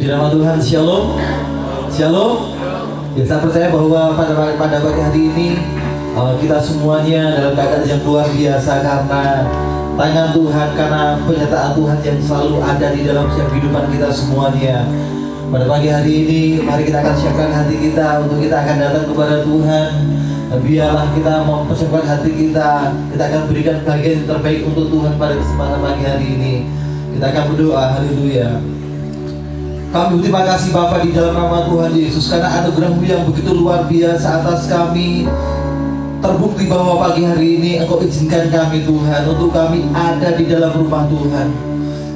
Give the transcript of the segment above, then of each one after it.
Puji nama Tuhan, Shalom. Shalom. Ya, saya percaya bahwa pada pagi hari ini kita semuanya dalam keadaan yang luar biasa karena tangan Tuhan, karena penyertaan Tuhan yang selalu ada di dalam setiap kehidupan kita semuanya. Pada pagi hari ini, mari kita akan siapkan hati kita untuk kita akan datang kepada Tuhan. Biarlah kita mempersiapkan hati kita. Kita akan berikan bagian yang terbaik untuk Tuhan pada kesempatan pagi hari ini. Kita akan berdoa, haleluya. Kami berterima kasih Bapa di dalam nama Tuhan Yesus, karena anugerah-Mu yang begitu luar biasa atas kami. Terbukti bahwa pagi hari ini Engkau izinkan kami Tuhan untuk kami ada di dalam rumah Tuhan.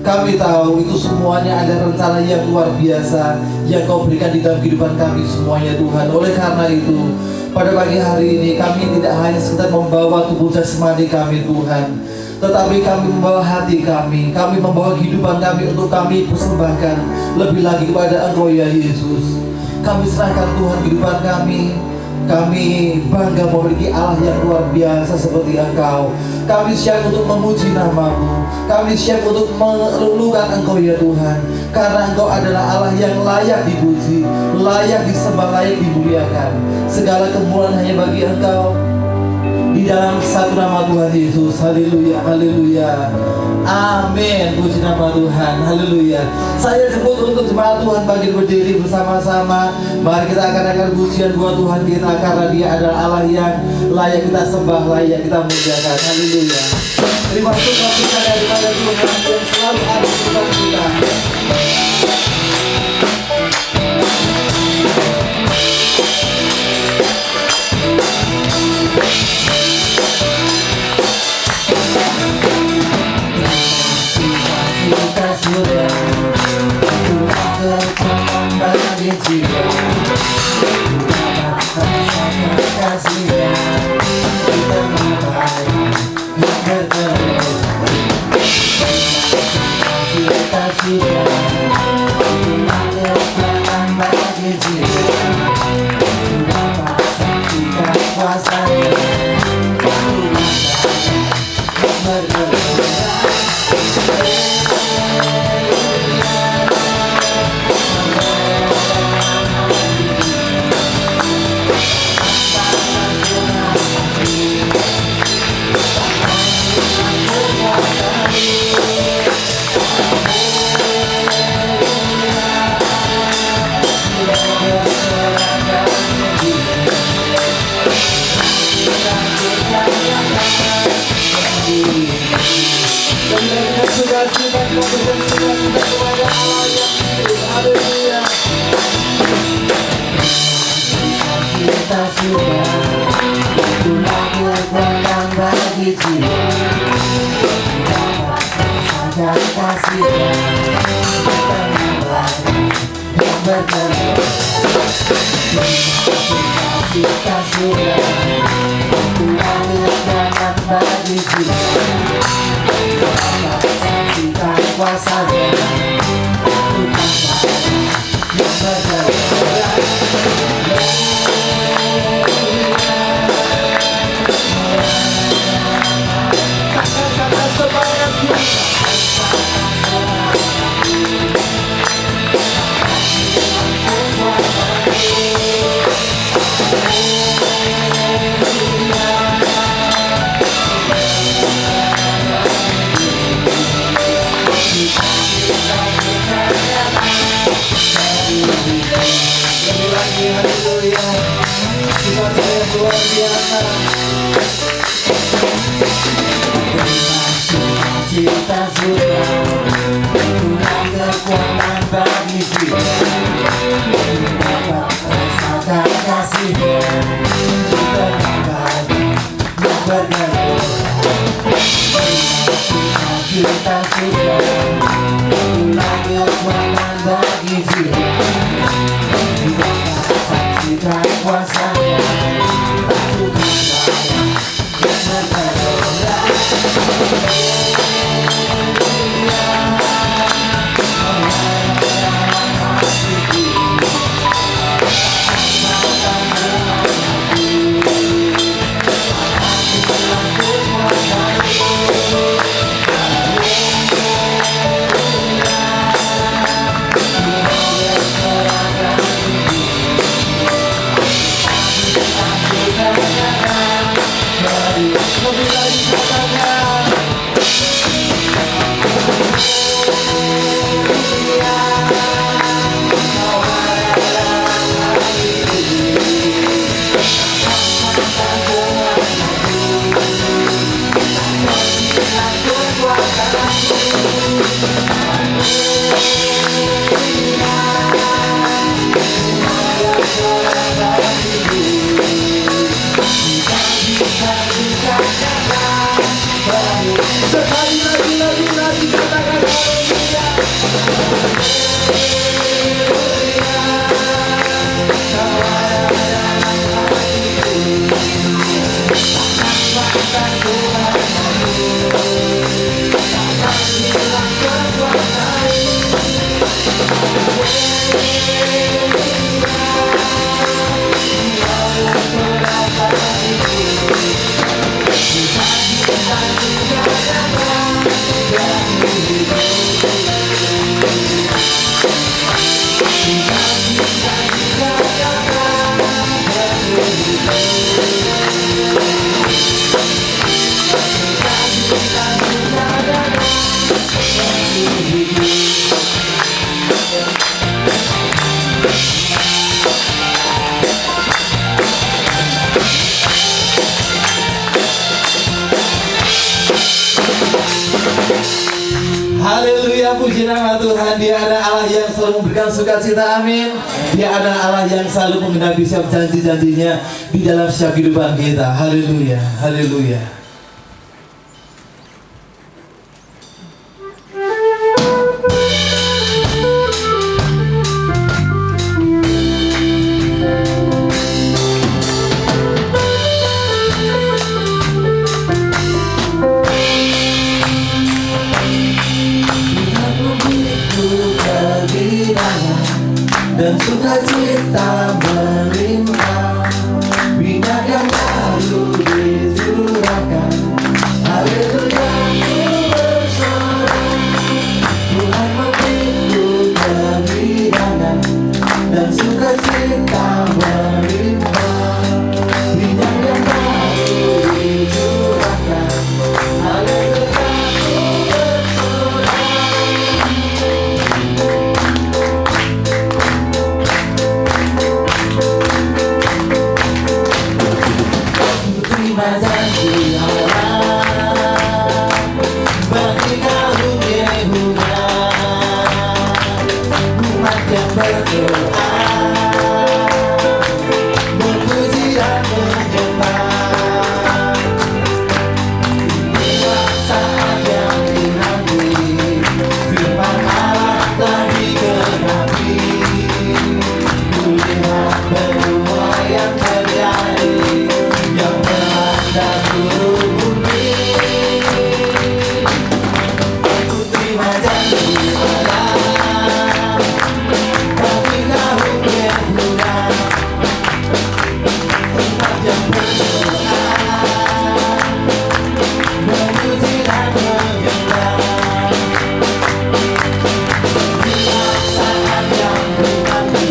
Kami tahu itu semuanya ada rencana yang luar biasa yang Kau berikan di dalam kehidupan kami semuanya Tuhan. Oleh karena itu, pada pagi hari ini kami tidak hanya sekedar membawa tubuh jasmani kami Tuhan, tetapi kami membawa hati kami membawa kehidupan kami untuk kami persembahkan lebih lagi kepada Engkau ya Yesus. Kami serahkan Tuhan kehidupan kami. Kami bangga memiliki Allah yang luar biasa seperti Engkau. Kami siap untuk memuji nama-Mu. Kami siap untuk meluluhkan Engkau ya Tuhan, karena Engkau adalah Allah yang layak dipuji, layak disembah, layak dimuliakan. Segala kemuliaan hanya bagi Engkau. Di dalam satu nama Tuhan Yesus, haleluya, haleluya, amin. Puji nama Tuhan, haleluya. Saya sebut untuk jemaat Tuhan bagi berdiri bersama-sama. Mari kita akan pujian buat Tuhan kita, karena Dia adalah Allah yang layak kita sembah, layak kita muliakan, haleluya. Terima kasih daripada Tuhan yang selalu ada di depan kita. Haleluya, puji nama Tuhan. Dia ada Allah yang selalu memberikan sukacita, amin. Dia ada Allah yang selalu menggenapi setiap janji-janjinya di dalam setiap kehidupan kita. Haleluya, haleluya. Dan sukacita melimpah, minyak yang baru dicurahkan. Haleluya, ku bersorak, Tuhan memberiku kehidupan dan sukacita melimpah, minyak yang baru dicurahkan. Haleluya, ku bersorak. Terima janji Allah bagi karunia umat yang berdoa, memuji dan menyembah. Inilah saat yang dinanti, firman Allah telah digenapi. Kulihat semua yang terjadi, yang melanda seluruh bumi. Aku terima janji Allah bagi kaum Yehuda, umat yang berdoa, memuji dan menyembah. Inilah saat yang dinanti,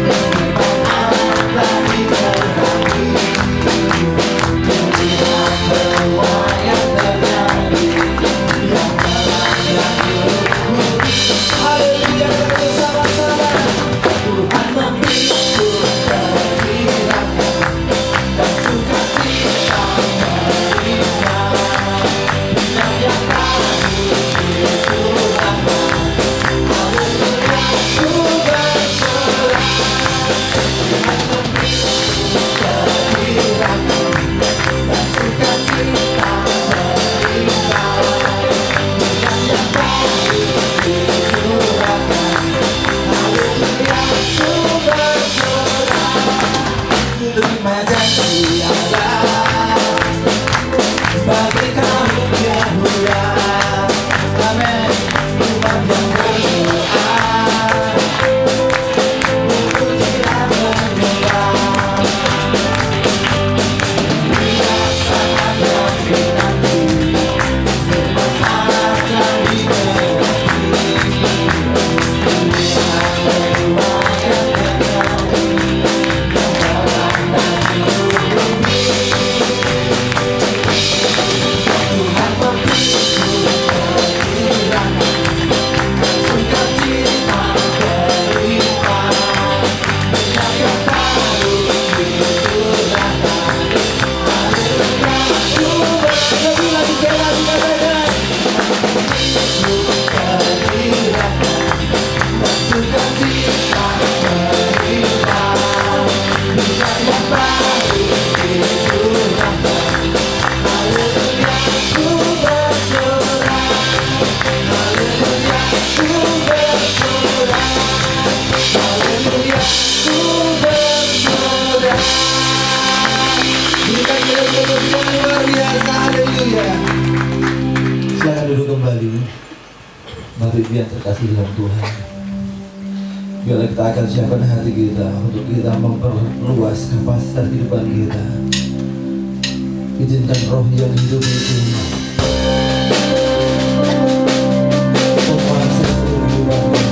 firman Allah telah digenapi. Haleluya, bersama-sama Tuhan memberiku kehidupan dan sukacita melimpah, minyak yang baru dicurahkan. Haleluya, ku bersorak, Tuhan memberiku kehidupan dan sukacita melimpah, minyak yang baru dicurahkan. Haleluya, ku bersorak, terima janji Allah bagi kaum Yehuda, amin. Umat yang berdoa, memuji dan menyembah. Inilah saat yang dinanti, firman Allah telah digenapi. Kulihat semua yang terjadi, yang melanda seluruh bumi. Tuhan memberiku kehidupan, sukacita melimpah, minyak yang baru dicurahkan. Haleluya, ku bersorak, kehidupan dan sukacita melimpah, minyak yang baru dicurahkan. Haleluya, ku bersorak, haleluya, ku bersorak, haleluya, ku bersorak. Berikan kemuliaan yang luar biasa, haleluya. Silakan duduk kembali. Mari yang terkasih dalam Tuhan, biarlah kita akan siapkan hati kita untuk kita memperluas kapasitas kehidupan kita. Izinkan roh yang hidup itu menguasai seluruh kehidupan kita.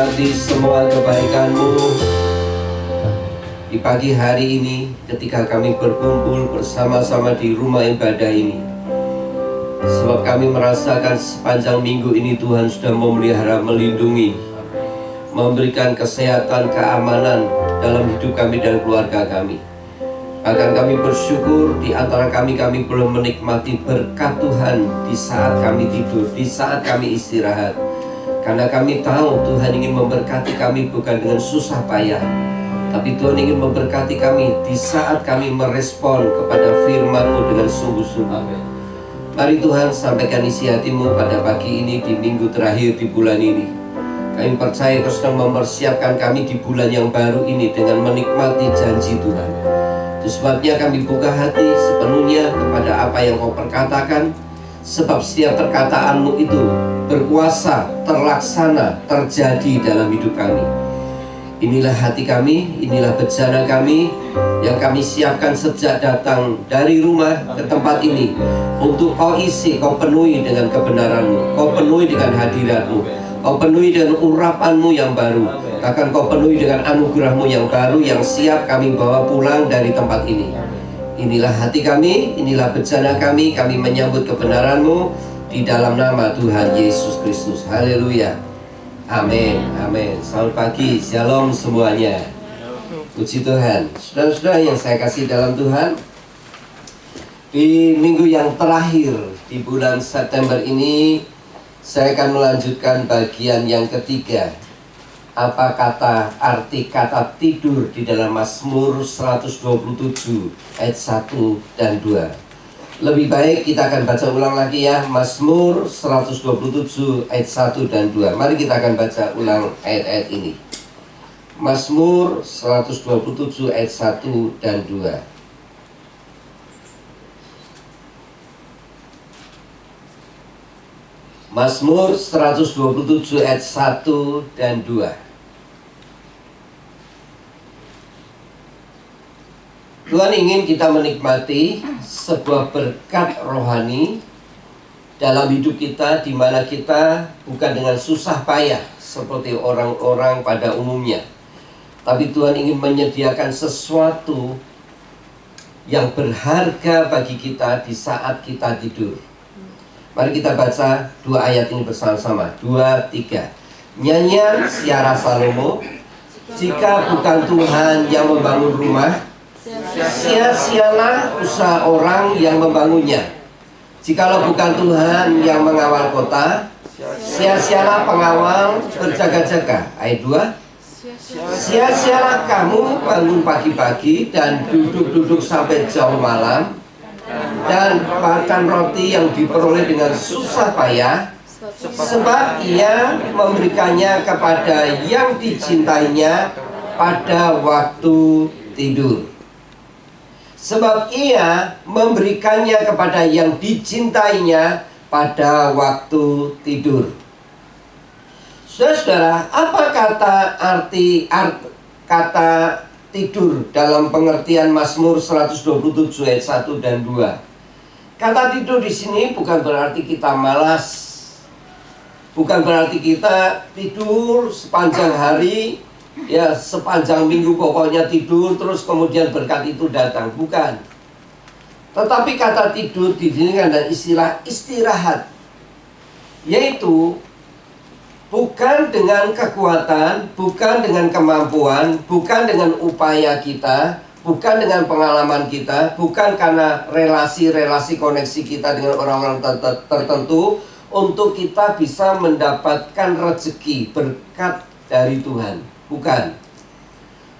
menikmati semua kebaikan-Mu di pagi hari ini ketika kami berkumpul bersama-sama di rumah ibadah ini. Sebab kami merasakan sepanjang minggu ini Tuhan sudah memelihara, melindungi, memberikan kesehatan, keamanan dalam hidup kami dan keluarga kami. Bahkan kami bersyukur di antara kami belum menikmati berkat Tuhan di saat kami tidur, di saat kami istirahat. Karena kami tahu Tuhan ingin memberkati kami bukan dengan susah payah, tapi Tuhan ingin memberkati kami di saat kami merespon kepada firman-Mu dengan sungguh-sungguh. Mari Tuhan sampaikan isi hati-Mu pada pagi ini di minggu terakhir di bulan ini. Kami percaya Kau sedang mempersiapkan kami di bulan yang baru ini dengan menikmati janji Tuhan. Itu sebabnya kami buka hati sepenuhnya kepada apa yang Kau perkatakan, sebab setiap perkataan-Mu itu berkuasa, terlaksana, terjadi dalam hidup kami. Inilah hati kami, inilah bejana kami yang kami siapkan sejak datang dari rumah ke tempat ini, untuk Kau isi, Kau penuhi dengan kebenaran-Mu, Kau penuhi dengan hadirat-Mu, Kau penuhi dengan urapan-Mu yang baru, bahkan Kau penuhi dengan anugerah-Mu yang baru yang siap kami bawa pulang dari tempat ini. Inilah hati kami, inilah bejana kami menyambut kebenaran-Mu di dalam nama Tuhan Yesus Kristus. Haleluya. Amin, amin. Selamat pagi, shalom semuanya. Puji Tuhan. Saudara-saudara yang saya kasih dalam Tuhan, di minggu yang terakhir di bulan September ini, saya akan melanjutkan bagian yang ketiga. Apa arti kata tidur di dalam Mazmur 127 ayat 1 dan 2. Lebih baik kita akan baca ulang lagi ya, Mazmur 127 ayat 1 dan 2. Mari kita akan baca ulang ayat-ayat ini. Mazmur 127 ayat 1 dan 2. Mazmur 127 ayat 1 dan 2. Tuhan ingin kita menikmati sebuah berkat rohani dalam hidup kita, di mana kita bukan dengan susah payah seperti orang-orang pada umumnya, tapi Tuhan ingin menyediakan sesuatu yang berharga bagi kita di saat kita tidur. Mari kita baca dua ayat ini bersama-sama. 2, 3. Nyanyian Siara Salomo. Jika bukan Tuhan yang membangun rumah, sia-sialah usaha orang yang membangunnya. Jikalau bukan Tuhan yang mengawal kota, sia-sialah pengawal berjaga-jaga. Ayat 2. Sia-sialah kamu bangun pagi-pagi dan duduk-duduk sampai jauh malam, dan makan roti yang diperoleh dengan susah payah, sebab ia memberikannya kepada yang dicintainya pada waktu tidur. Sebab ia memberikannya kepada yang dicintainya pada waktu tidur. Saudara-saudara, apa arti kata tidur dalam pengertian Mazmur 127 ayat 1 dan 2? Kata tidur di sini bukan berarti kita malas, bukan berarti kita tidur sepanjang hari, ya sepanjang minggu pokoknya tidur terus kemudian berkat itu datang, bukan. Tetapi kata tidur di sini ada istilah istirahat, yaitu bukan dengan kekuatan, bukan dengan kemampuan, bukan dengan upaya kita, bukan dengan pengalaman kita, bukan karena relasi-relasi koneksi kita dengan orang-orang tertentu untuk kita bisa mendapatkan rezeki berkat dari Tuhan. Bukan.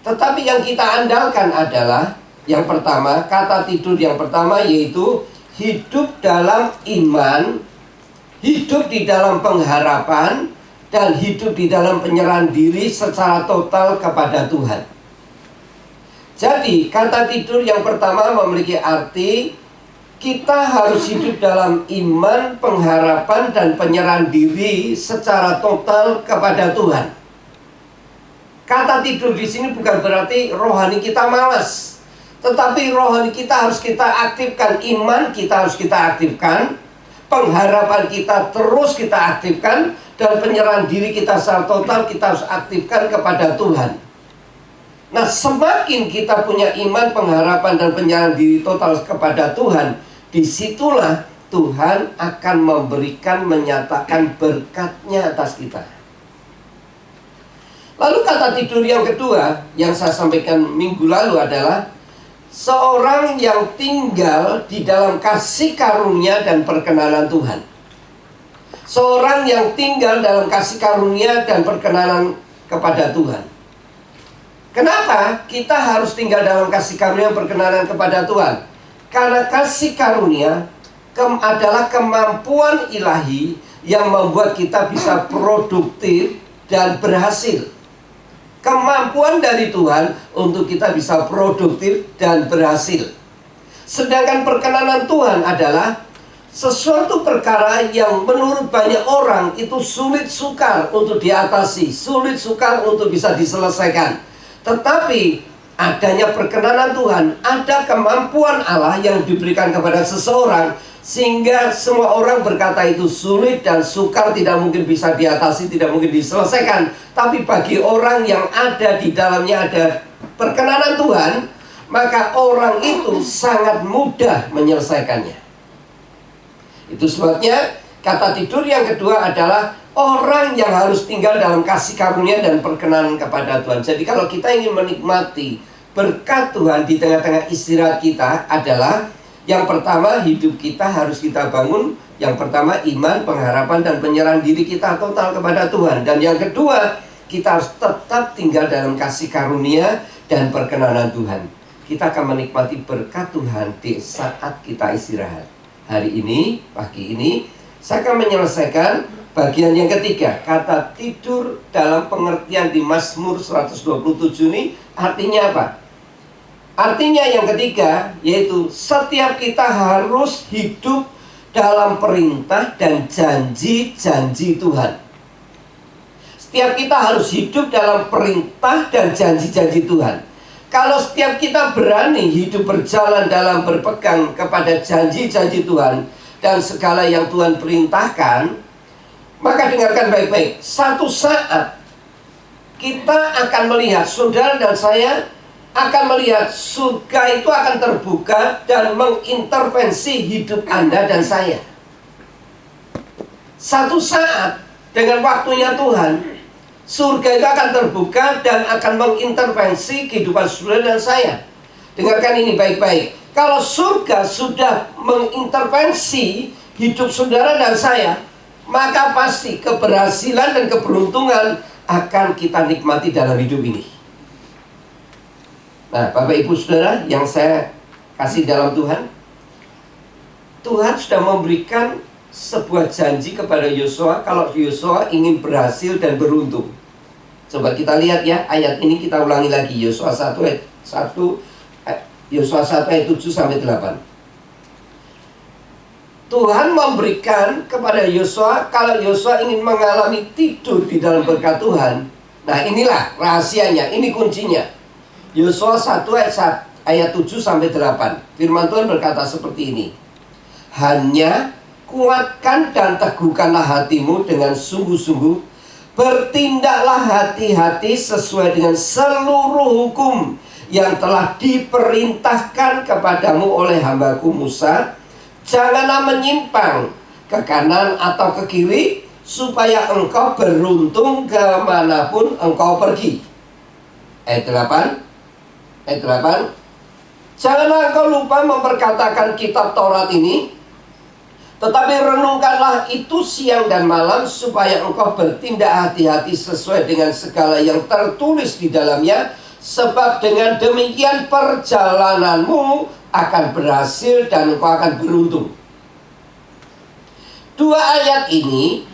Tetapi yang kita andalkan adalah yang pertama, kata tidur yang pertama yaitu hidup dalam iman, hidup di dalam pengharapan, dan hidup di dalam penyerahan diri secara total kepada Tuhan. Jadi kata tidur yang pertama memiliki arti kita harus hidup dalam iman, pengharapan, dan penyerahan diri secara total kepada Tuhan. Kata tidur di sini bukan berarti rohani kita malas, tetapi rohani kita harus kita aktifkan, iman kita harus kita aktifkan, pengharapan kita terus kita aktifkan, dan penyerahan diri kita secara total kita harus aktifkan kepada Tuhan. Nah, semakin kita punya iman, pengharapan, dan penyerahan diri total kepada Tuhan, disitulah Tuhan akan memberikan, menyatakan berkat-Nya atas kita. Lalu kata tidur yang kedua yang saya sampaikan minggu lalu adalah seorang yang tinggal di dalam kasih karunia dan perkenanan Tuhan. Seorang yang tinggal dalam kasih karunia dan perkenanan kepada Tuhan. Kenapa kita harus tinggal dalam kasih karunia dan perkenanan kepada Tuhan? Karena kasih karunia adalah kemampuan ilahi yang membuat kita bisa produktif dan berhasil. Kemampuan dari Tuhan untuk kita bisa produktif dan berhasil. Sedangkan perkenanan Tuhan adalah sesuatu perkara yang menurut banyak orang itu sulit sukar untuk diatasi, sulit sukar untuk bisa diselesaikan. Tetapi adanya perkenanan Tuhan, ada kemampuan Allah yang diberikan kepada seseorang, sehingga semua orang berkata itu sulit dan sukar, tidak mungkin bisa diatasi, tidak mungkin diselesaikan. Tapi bagi orang yang ada di dalamnya ada perkenanan Tuhan, maka orang itu sangat mudah menyelesaikannya. Itu sebabnya kata tidur yang kedua adalah orang yang harus tinggal dalam kasih karunia dan perkenanan kepada Tuhan. Jadi kalau kita ingin menikmati berkat Tuhan di tengah-tengah istirahat kita adalah yang pertama, hidup kita harus kita bangun. Yang pertama, iman, pengharapan, dan penyerahan diri kita total kepada Tuhan. Dan yang kedua, kita harus tetap tinggal dalam kasih karunia dan perkenanan Tuhan. Kita akan menikmati berkat Tuhan di saat kita istirahat. Hari ini, pagi ini, saya akan menyelesaikan bagian yang ketiga. Kata tidur dalam pengertian di Mazmur 127 ini artinya apa? Artinya yang ketiga, yaitu setiap kita harus hidup dalam perintah dan janji-janji Tuhan. Setiap kita harus hidup dalam perintah dan janji-janji Tuhan. Kalau setiap kita berani hidup berjalan dalam berpegang kepada janji-janji Tuhan dan segala yang Tuhan perintahkan, maka dengarkan baik-baik. Satu saat kita akan melihat, saudara dan saya akan melihat surga itu akan terbuka dan mengintervensi hidup Anda dan saya. Satu saat dengan waktunya Tuhan, surga itu akan terbuka dan akan mengintervensi kehidupan saudara dan saya. Dengarkan ini baik-baik. Kalau surga sudah mengintervensi hidup saudara dan saya, maka pasti keberhasilan dan keberuntungan akan kita nikmati dalam hidup ini. Nah, Bapak Ibu Saudara yang saya kasih dalam Tuhan, Tuhan sudah memberikan sebuah janji kepada Yosua kalau Yosua ingin berhasil dan beruntung. Coba kita lihat ya, ayat ini kita ulangi lagi. Yosua 1 ayat 7 sampai 8. Tuhan memberikan kepada Yosua kalau Yosua ingin mengalami tidur di dalam berkat Tuhan. Nah, inilah rahasianya, ini kuncinya. Yosua 1 ayat 7 sampai 8. Firman Tuhan berkata seperti ini. Hanya kuatkan dan teguhkanlah hatimu dengan sungguh-sungguh. Bertindaklah hati-hati sesuai dengan seluruh hukum yang telah diperintahkan kepadamu oleh hambaku Musa. Janganlah menyimpang ke kanan atau ke kiri, supaya engkau beruntung kemanapun engkau pergi. Ayat 8. Janganlah engkau lupa memperkatakan kitab Taurat ini, tetapi renungkanlah itu siang dan malam, supaya engkau bertindak hati-hati sesuai dengan segala yang tertulis di dalamnya. Sebab dengan demikian perjalananmu akan berhasil dan engkau akan beruntung. Dua ayat ini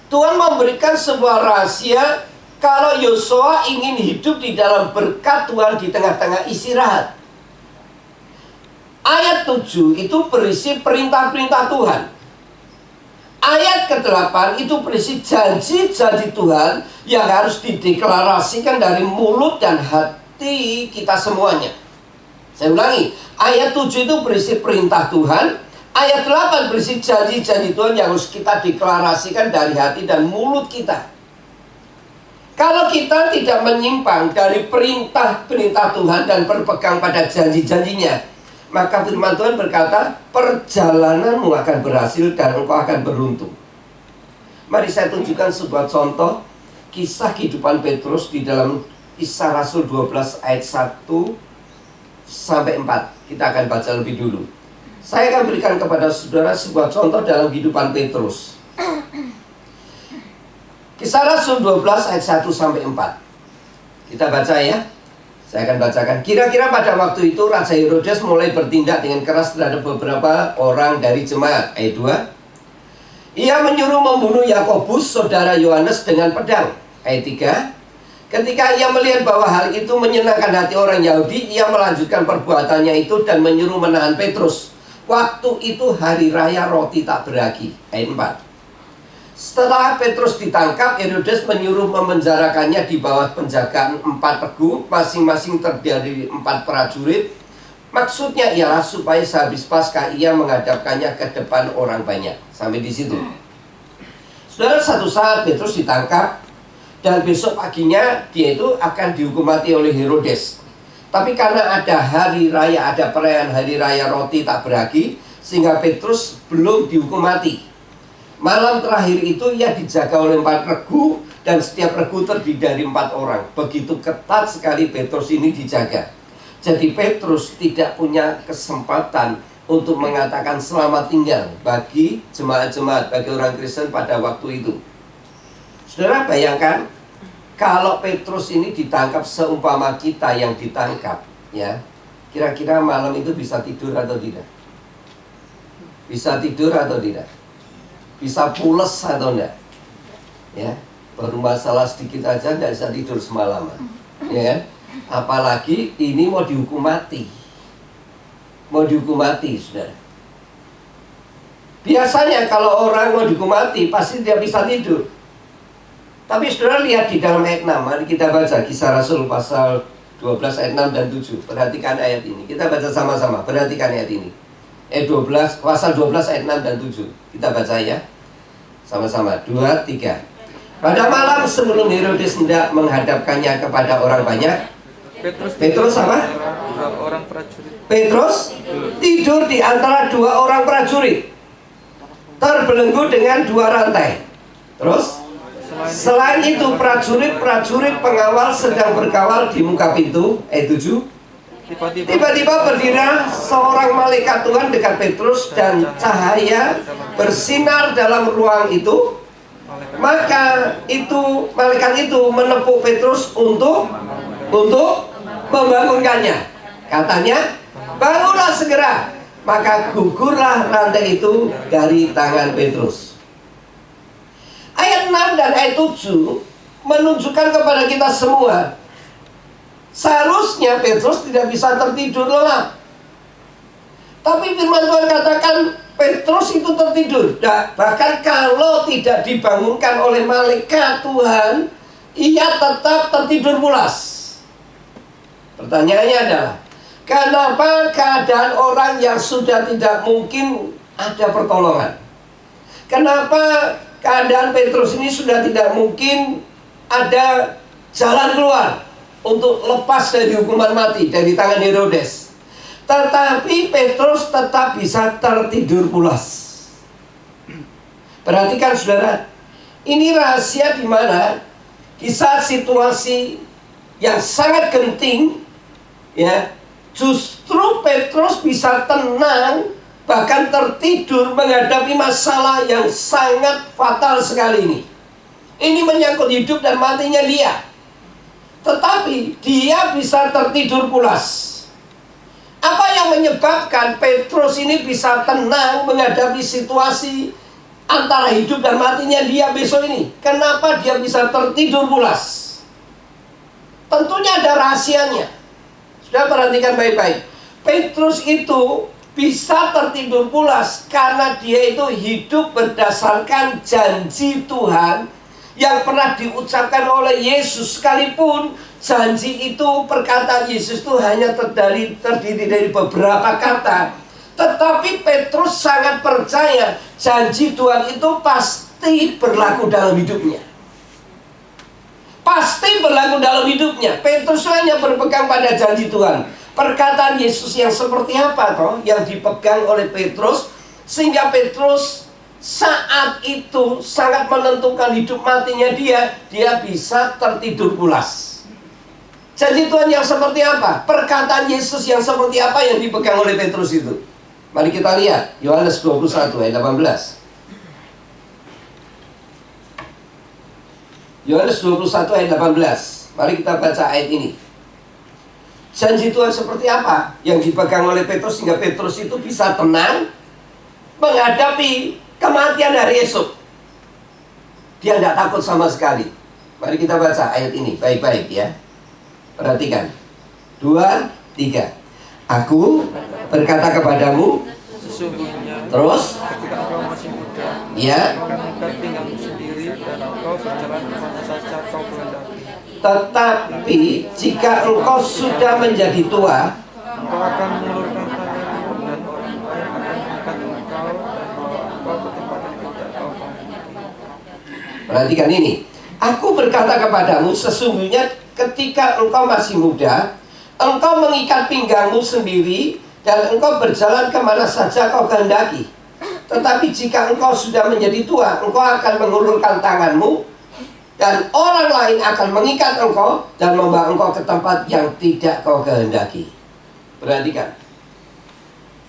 Tuhan memberikan sebuah rahasia kalau Yosua ingin hidup di dalam berkat Tuhan di tengah-tengah istirahat. Ayat 7 itu berisi perintah-perintah Tuhan. Ayat ke-8 itu berisi janji-janji Tuhan yang harus dideklarasikan dari mulut dan hati kita semuanya. Saya ulangi, ayat 7 itu berisi perintah Tuhan. Ayat 8 berisi janji-janji Tuhan yang harus kita deklarasikan dari hati dan mulut kita. Kalau kita tidak menyimpang dari perintah-perintah Tuhan dan berpegang pada janji-janjinya, maka firman Tuhan berkata, perjalananmu akan berhasil dan engkau akan beruntung. Mari saya tunjukkan sebuah contoh kisah kehidupan Petrus di dalam Kisah Rasul 12 ayat 1 sampai 4. Kita akan baca lebih dulu. Saya akan berikan kepada saudara sebuah contoh dalam kehidupan Petrus. Kisah Rasul 12 ayat 1 sampai 4. Kita baca ya. Saya akan bacakan. Kira-kira pada waktu itu Raja Herodes mulai bertindak dengan keras terhadap beberapa orang dari jemaat. Ayat 2. Ia menyuruh membunuh Yakobus, saudara Yohanes, dengan pedang. Ayat 3. Ketika ia melihat bahwa hal itu menyenangkan hati orang Yahudi, ia melanjutkan perbuatannya itu dan menyuruh menahan Petrus. Waktu itu hari raya roti tak beragi. Ayat 4. Setelah Petrus ditangkap, Herodes menyuruh memenjarakannya di bawah penjagaan 4 regu, masing-masing terdiri 4 prajurit. Maksudnya ialah supaya sehabis Paskah ia menghadapkannya ke depan orang banyak. Sampai di situ. Saudara, satu saat Petrus ditangkap dan besok paginya dia itu akan dihukum mati oleh Herodes. Tapi karena ada hari raya, ada perayaan hari raya roti tak beragi, sehingga Petrus belum dihukum mati. Malam terakhir itu ia dijaga oleh 4 regu, dan setiap regu terdiri dari 4 orang. Begitu ketat sekali Petrus ini dijaga. Jadi Petrus tidak punya kesempatan untuk mengatakan selamat tinggal bagi jemaat-jemaat, bagi orang Kristen pada waktu itu. Saudara, bayangkan kalau Petrus ini ditangkap seumpama kita yang ditangkap, ya, kira-kira malam itu bisa tidur atau tidak? Bisa tidur atau tidak? Bisa pules atau tidak? Ya, baru masalah sedikit aja tidak bisa tidur semalaman, ya kan? Apalagi ini mau dihukum mati. Mau dihukum mati, saudara. Biasanya kalau orang mau dihukum mati pasti dia bisa tidur. Tapi saudara lihat di dalam ayat 6. Mari kita baca Kisah Rasul pasal 12 ayat 6 dan 7. Perhatikan ayat ini. Kita baca sama-sama. Perhatikan ayat ini. Ayat 12, pasal 12 ayat 6 dan 7. Kita baca ya. Sama-sama. 2, 3. Pada malam sebelum Herodes hendak menghadapkannya kepada orang banyak, Petrus apa? Orang prajurit. Petrus tidur di antara 2 orang prajurit, terbelenggu dengan 2 rantai. Terus selain itu prajurit pengawal sedang berkawal di muka pintu. Ayat 7. Tiba-tiba berdiri seorang malaikat Tuhan dekat Petrus dan cahaya bersinar dalam ruang itu. Maka malaikat itu menepuk Petrus untuk membangunkannya. Katanya, bangunlah segera. Maka gugurlah rantai itu dari tangan Petrus. Ayat 6 dan ayat 7 menunjukkan kepada kita semua, seharusnya Petrus tidak bisa tertidur lelap. Tapi firman Tuhan katakan Petrus itu tertidur. Bahkan kalau tidak dibangunkan oleh malaikat Tuhan, ia tetap tertidur pulas. Pertanyaannya adalah, kenapa keadaan orang yang sudah tidak mungkin ada pertolongan? Kenapa keadaan Petrus ini sudah tidak mungkin ada jalan keluar untuk lepas dari hukuman mati dari tangan Herodes? Tetapi Petrus tetap bisa tertidur pulas. Perhatikan saudara, ini rahasia di mana di saat situasi yang sangat genting, ya, justru Petrus bisa tenang, bahkan tertidur menghadapi masalah yang sangat fatal sekali ini. Ini menyangkut hidup dan matinya dia. Tetapi dia bisa tertidur pulas. Apa yang menyebabkan Petrus ini bisa tenang menghadapi situasi antara hidup dan matinya dia besok ini? Kenapa dia bisa tertidur pulas? Tentunya ada rahasianya. Sudah perhatikan baik-baik. Petrus itu bisa tertidur pulas karena dia itu hidup berdasarkan janji Tuhan yang pernah diucapkan oleh Yesus. Sekalipun janji itu, perkataan Yesus itu hanya terdiri dari beberapa kata, Tetapi Petrus sangat percaya janji Tuhan itu pasti berlaku dalam hidupnya. Pasti berlaku dalam hidupnya. Petrus hanya berpegang pada janji Tuhan. Perkataan Yesus yang seperti apa toh yang dipegang oleh Petrus, sehingga Petrus saat itu sangat menentukan hidup matinya dia bisa tertidur pulas. Janji Tuhan yang seperti apa? Perkataan Yesus yang seperti apa yang dipegang oleh Petrus itu? Mari kita lihat Yohanes 21 ayat 18. Yohanes 21 ayat 18. Mari kita baca ayat ini. Janji Tuhan seperti apa yang dipegang oleh Petrus sehingga Petrus itu bisa tenang menghadapi kematian hari esok. Dia tidak takut sama sekali. Mari kita baca ayat ini baik-baik ya. Perhatikan. 2, 3. Aku berkata kepadamu, sesungguhnya terus ketika engkau masih muda, ya, engkau mengikat pinggangmu sendiri dan engkau berjalan kemana saja kau kehendaki. tetapi jika engkau sudah menjadi tua, Engkau akan mengulurkan tanganmu dan orang lain akan mengikat engkau dan membawa engkau ke tempat yang tidak kau ketahui. perhatikan ini. Aku berkata kepadamu, sesungguhnya ketika engkau masih muda, engkau mengikat pinggangmu sendiri dan engkau berjalan kemana saja kau kehendaki. Tetapi jika engkau sudah menjadi tua, engkau akan mengulurkan tanganmu dan orang lain akan mengikat engkau dan membawa engkau ke tempat yang tidak kau kehendaki. Perhatikan.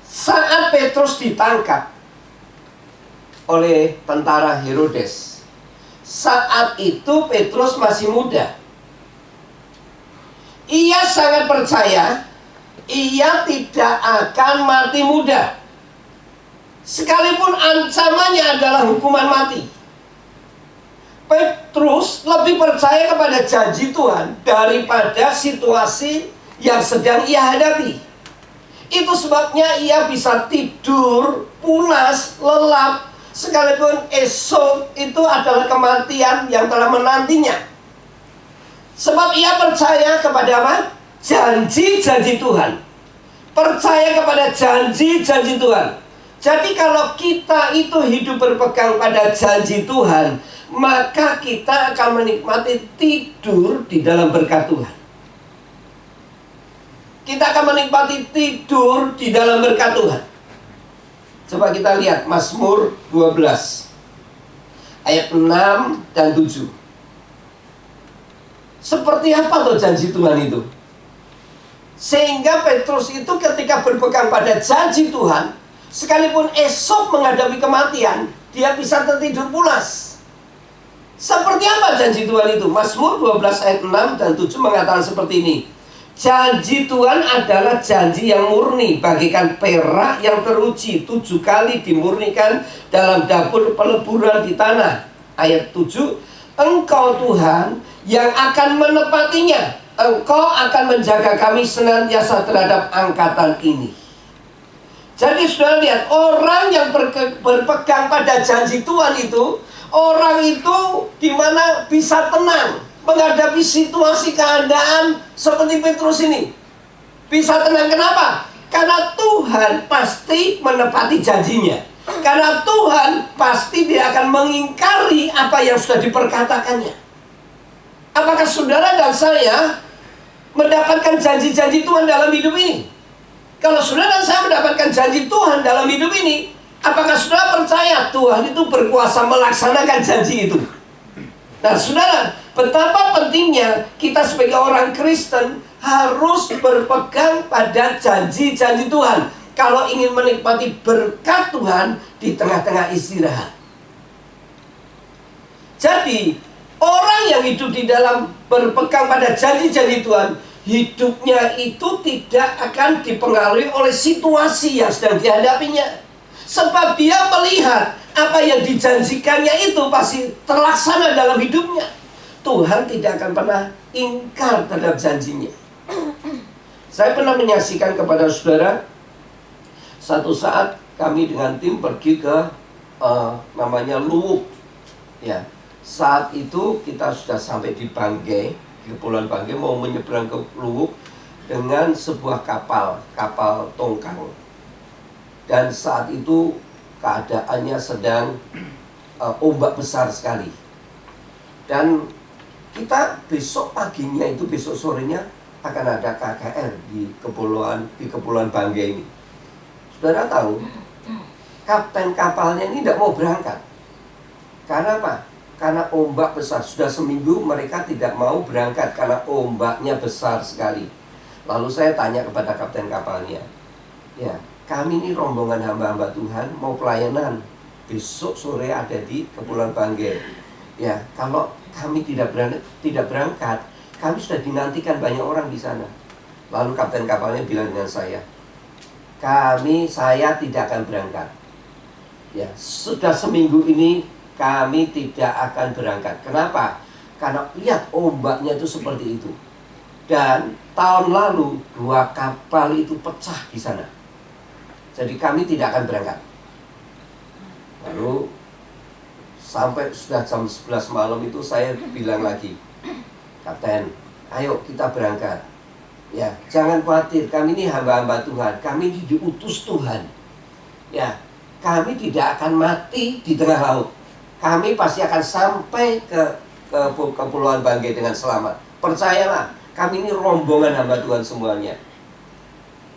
Saat Petrus ditangkap oleh tentara Herodes, saat itu Petrus masih muda. Ia sangat percaya ia tidak akan mati muda, sekalipun ancamannya adalah hukuman mati. Petrus lebih percaya kepada janji Tuhan daripada situasi yang sedang ia hadapi. Itu sebabnya ia bisa tidur pulas, lelap, sekalipun esok itu adalah kematian yang telah menantinya. Sebab ia percaya kepada apa? Janji-janji Tuhan. Percaya kepada janji-janji Tuhan. Jadi kalau kita itu hidup berpegang pada janji Tuhan, maka kita akan menikmati tidur di dalam berkat Tuhan. Kita akan menikmati tidur di dalam berkat Tuhan. Coba kita lihat Mazmur 12 ayat 6 dan 7. Seperti apa tuh janji Tuhan itu? Sehingga Petrus itu ketika berpegang pada janji Tuhan, sekalipun esok menghadapi kematian, dia bisa tertidur pulas. Seperti apa janji Tuhan itu? Mazmur 12 ayat 6 dan 7 mengatakan seperti ini. Janji Tuhan adalah janji yang murni, bagaikan perak yang teruji 7 kali dimurnikan dalam dapur peleburan di tanah. Ayat 7, Engkau Tuhan yang akan menepatinya. Engkau akan menjaga kami senantiasa terhadap angkatan ini. Jadi saudara lihat, orang yang berpegang pada janji Tuhan itu, orang itu dimana bisa tenang menghadapi situasi keadaan seperti Petrus ini. Bisa tenang, kenapa? Karena Tuhan pasti menepati janjinya. Karena Tuhan pasti dia akan mengingkari apa yang sudah diperkatakannya. Apakah saudara dan saya mendapatkan janji-janji Tuhan dalam hidup ini? Kalau saudara dan saya mendapatkan janji Tuhan dalam hidup ini, apakah saudara percaya Tuhan itu berkuasa melaksanakan janji itu? Nah saudara, betapa pentingnya kita sebagai orang Kristen harus berpegang pada janji-janji Tuhan kalau ingin menikmati berkat Tuhan di tengah-tengah istirahat. Jadi orang yang hidup di dalam berpegang pada janji-janji Tuhan, hidupnya itu tidak akan dipengaruhi oleh situasi yang sedang dihadapinya. Sebab dia melihat apa yang dijanjikannya itu pasti terlaksana dalam hidupnya. Tuhan tidak akan pernah ingkar terhadap janjinya. Saya pernah menyaksikan kepada saudara, satu saat kami dengan tim pergi ke namanya Luwuk. Ya, saat itu kita sudah sampai di Banggai, di Kepulauan Banggai, mau menyeberang ke Luwuk dengan sebuah kapal tongkang. Dan saat itu keadaannya sedang ombak besar sekali. Dan kita besok paginya itu, besok sorenya akan ada KKR di Kepulauan Banggai ini. Saudara tahu, kapten kapalnya ini tidak mau berangkat. Karena apa? Karena ombak besar. Sudah seminggu mereka tidak mau berangkat karena ombaknya besar sekali. Lalu saya tanya kepada kapten kapalnya, ya, kami ini rombongan hamba-hamba Tuhan mau pelayanan. Besok sore ada di Kepulauan Banggai. Ya, kalau kami tidak berangkat, kami sudah dinantikan banyak orang di sana. Lalu kapten kapalnya bilang dengan saya tidak akan berangkat. Ya, sudah seminggu ini kami tidak akan berangkat. Kenapa? Karena lihat ombaknya itu seperti itu. Dan tahun lalu 2 kapal itu pecah di sana. Jadi kami tidak akan berangkat. Lalu sampai sudah jam 11 malam itu saya bilang lagi, Kapten, ayo kita berangkat. Ya, jangan khawatir, kami ini hamba-hamba Tuhan, kami ini diutus Tuhan. Ya, kami tidak akan mati di tengah laut. Kami pasti akan sampai ke Kepulauan Banggai dengan selamat. Percayalah, kami ini rombongan hamba Tuhan semuanya.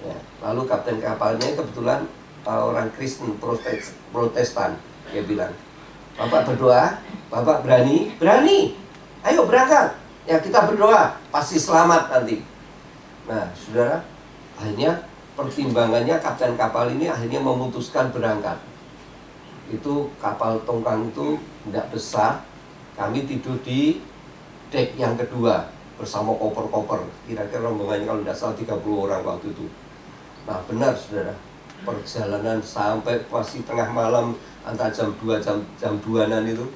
Ya, lalu kapten kapalnya kebetulan orang Kristen Protestan. Dia bilang, Bapak berdoa, Bapak berani? Berani, ayo berangkat. Ya, kita berdoa, pasti selamat nanti. Nah, saudara, akhirnya pertimbangannya kapten kapal ini akhirnya memutuskan berangkat. Itu kapal tongkang itu tidak besar. Kami tidur di dek yang kedua bersama koper-koper. Kira-kira rombongannya kalau tidak salah 30 orang waktu itu. Nah, benar saudara, perjalanan sampai masih tengah malam antara jam 2 jam 2-an itu,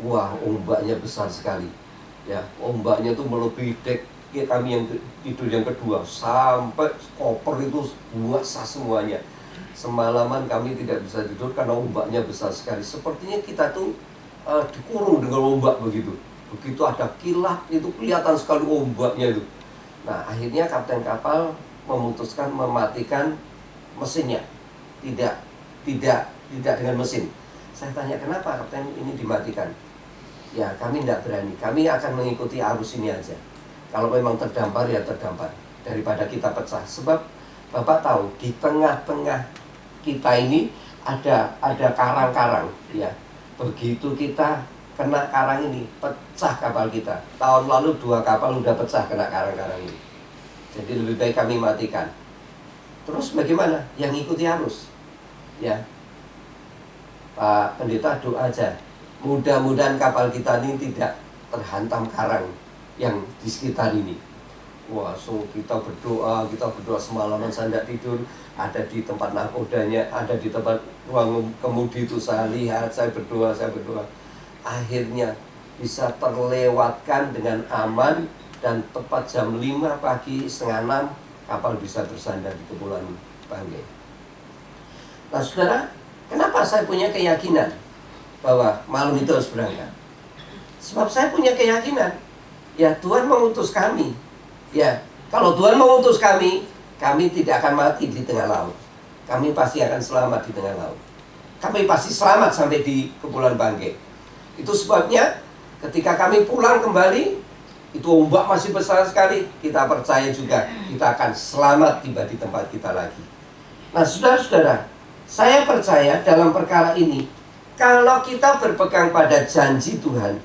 wah, ombaknya besar sekali. Ya, ombaknya itu melebihi dek ya, kami yang tidur yang kedua, sampai koper itu basah semuanya. Semalaman kami tidak bisa tidur karena ombaknya besar sekali. Sepertinya kita tuh dikurung dengan ombak begitu. Begitu ada kilat itu kelihatan sekali ombaknya itu. Nah, akhirnya kapten kapal memutuskan mematikan mesinnya. Tidak dengan mesin. Saya tanya, kenapa kapten ini dimatikan? Ya, kami tidak berani. Kami akan mengikuti arus ini aja. Kalau memang terdampar ya terdampar, daripada kita pecah. Sebab Bapak tahu di tengah-tengah kita ini ada karang-karang, ya. Begitu kita kena karang ini, pecah kapal kita. Tahun lalu 2 kapal udah pecah kena karang-karang ini. Jadi lebih baik kami matikan. Terus bagaimana? Yang ikuti arus, ya. Pak Pendeta doa aja. Mudah-mudahan kapal kita ini tidak terhantam karang yang di sekitar ini. Wah, so kita berdoa semalaman saya tidak tidur. Ada di tempat nakodanya, ada di tempat ruang kemudi itu saya lihat, saya berdoa. Akhirnya bisa terlewatkan dengan aman dan tepat jam 5 pagi, setengah 6 kapal bisa bersandar di Kepulauan Banggai. Nah, saudara, kenapa saya punya keyakinan bahwa malam itu harus berangkat? Sebab saya punya keyakinan, ya Tuhan mengutus kami. Ya, kalau Tuhan mengutus kami tidak akan mati di tengah laut. Kami pasti akan selamat di tengah laut. Kami pasti selamat sampai di Kepulauan Banggai. Itu sebabnya ketika kami pulang kembali, itu ombak masih besar sekali. Kita percaya juga kita akan selamat tiba di tempat kita lagi. Nah, saudara-saudara, saya percaya dalam perkara ini, kalau kita berpegang pada janji Tuhan,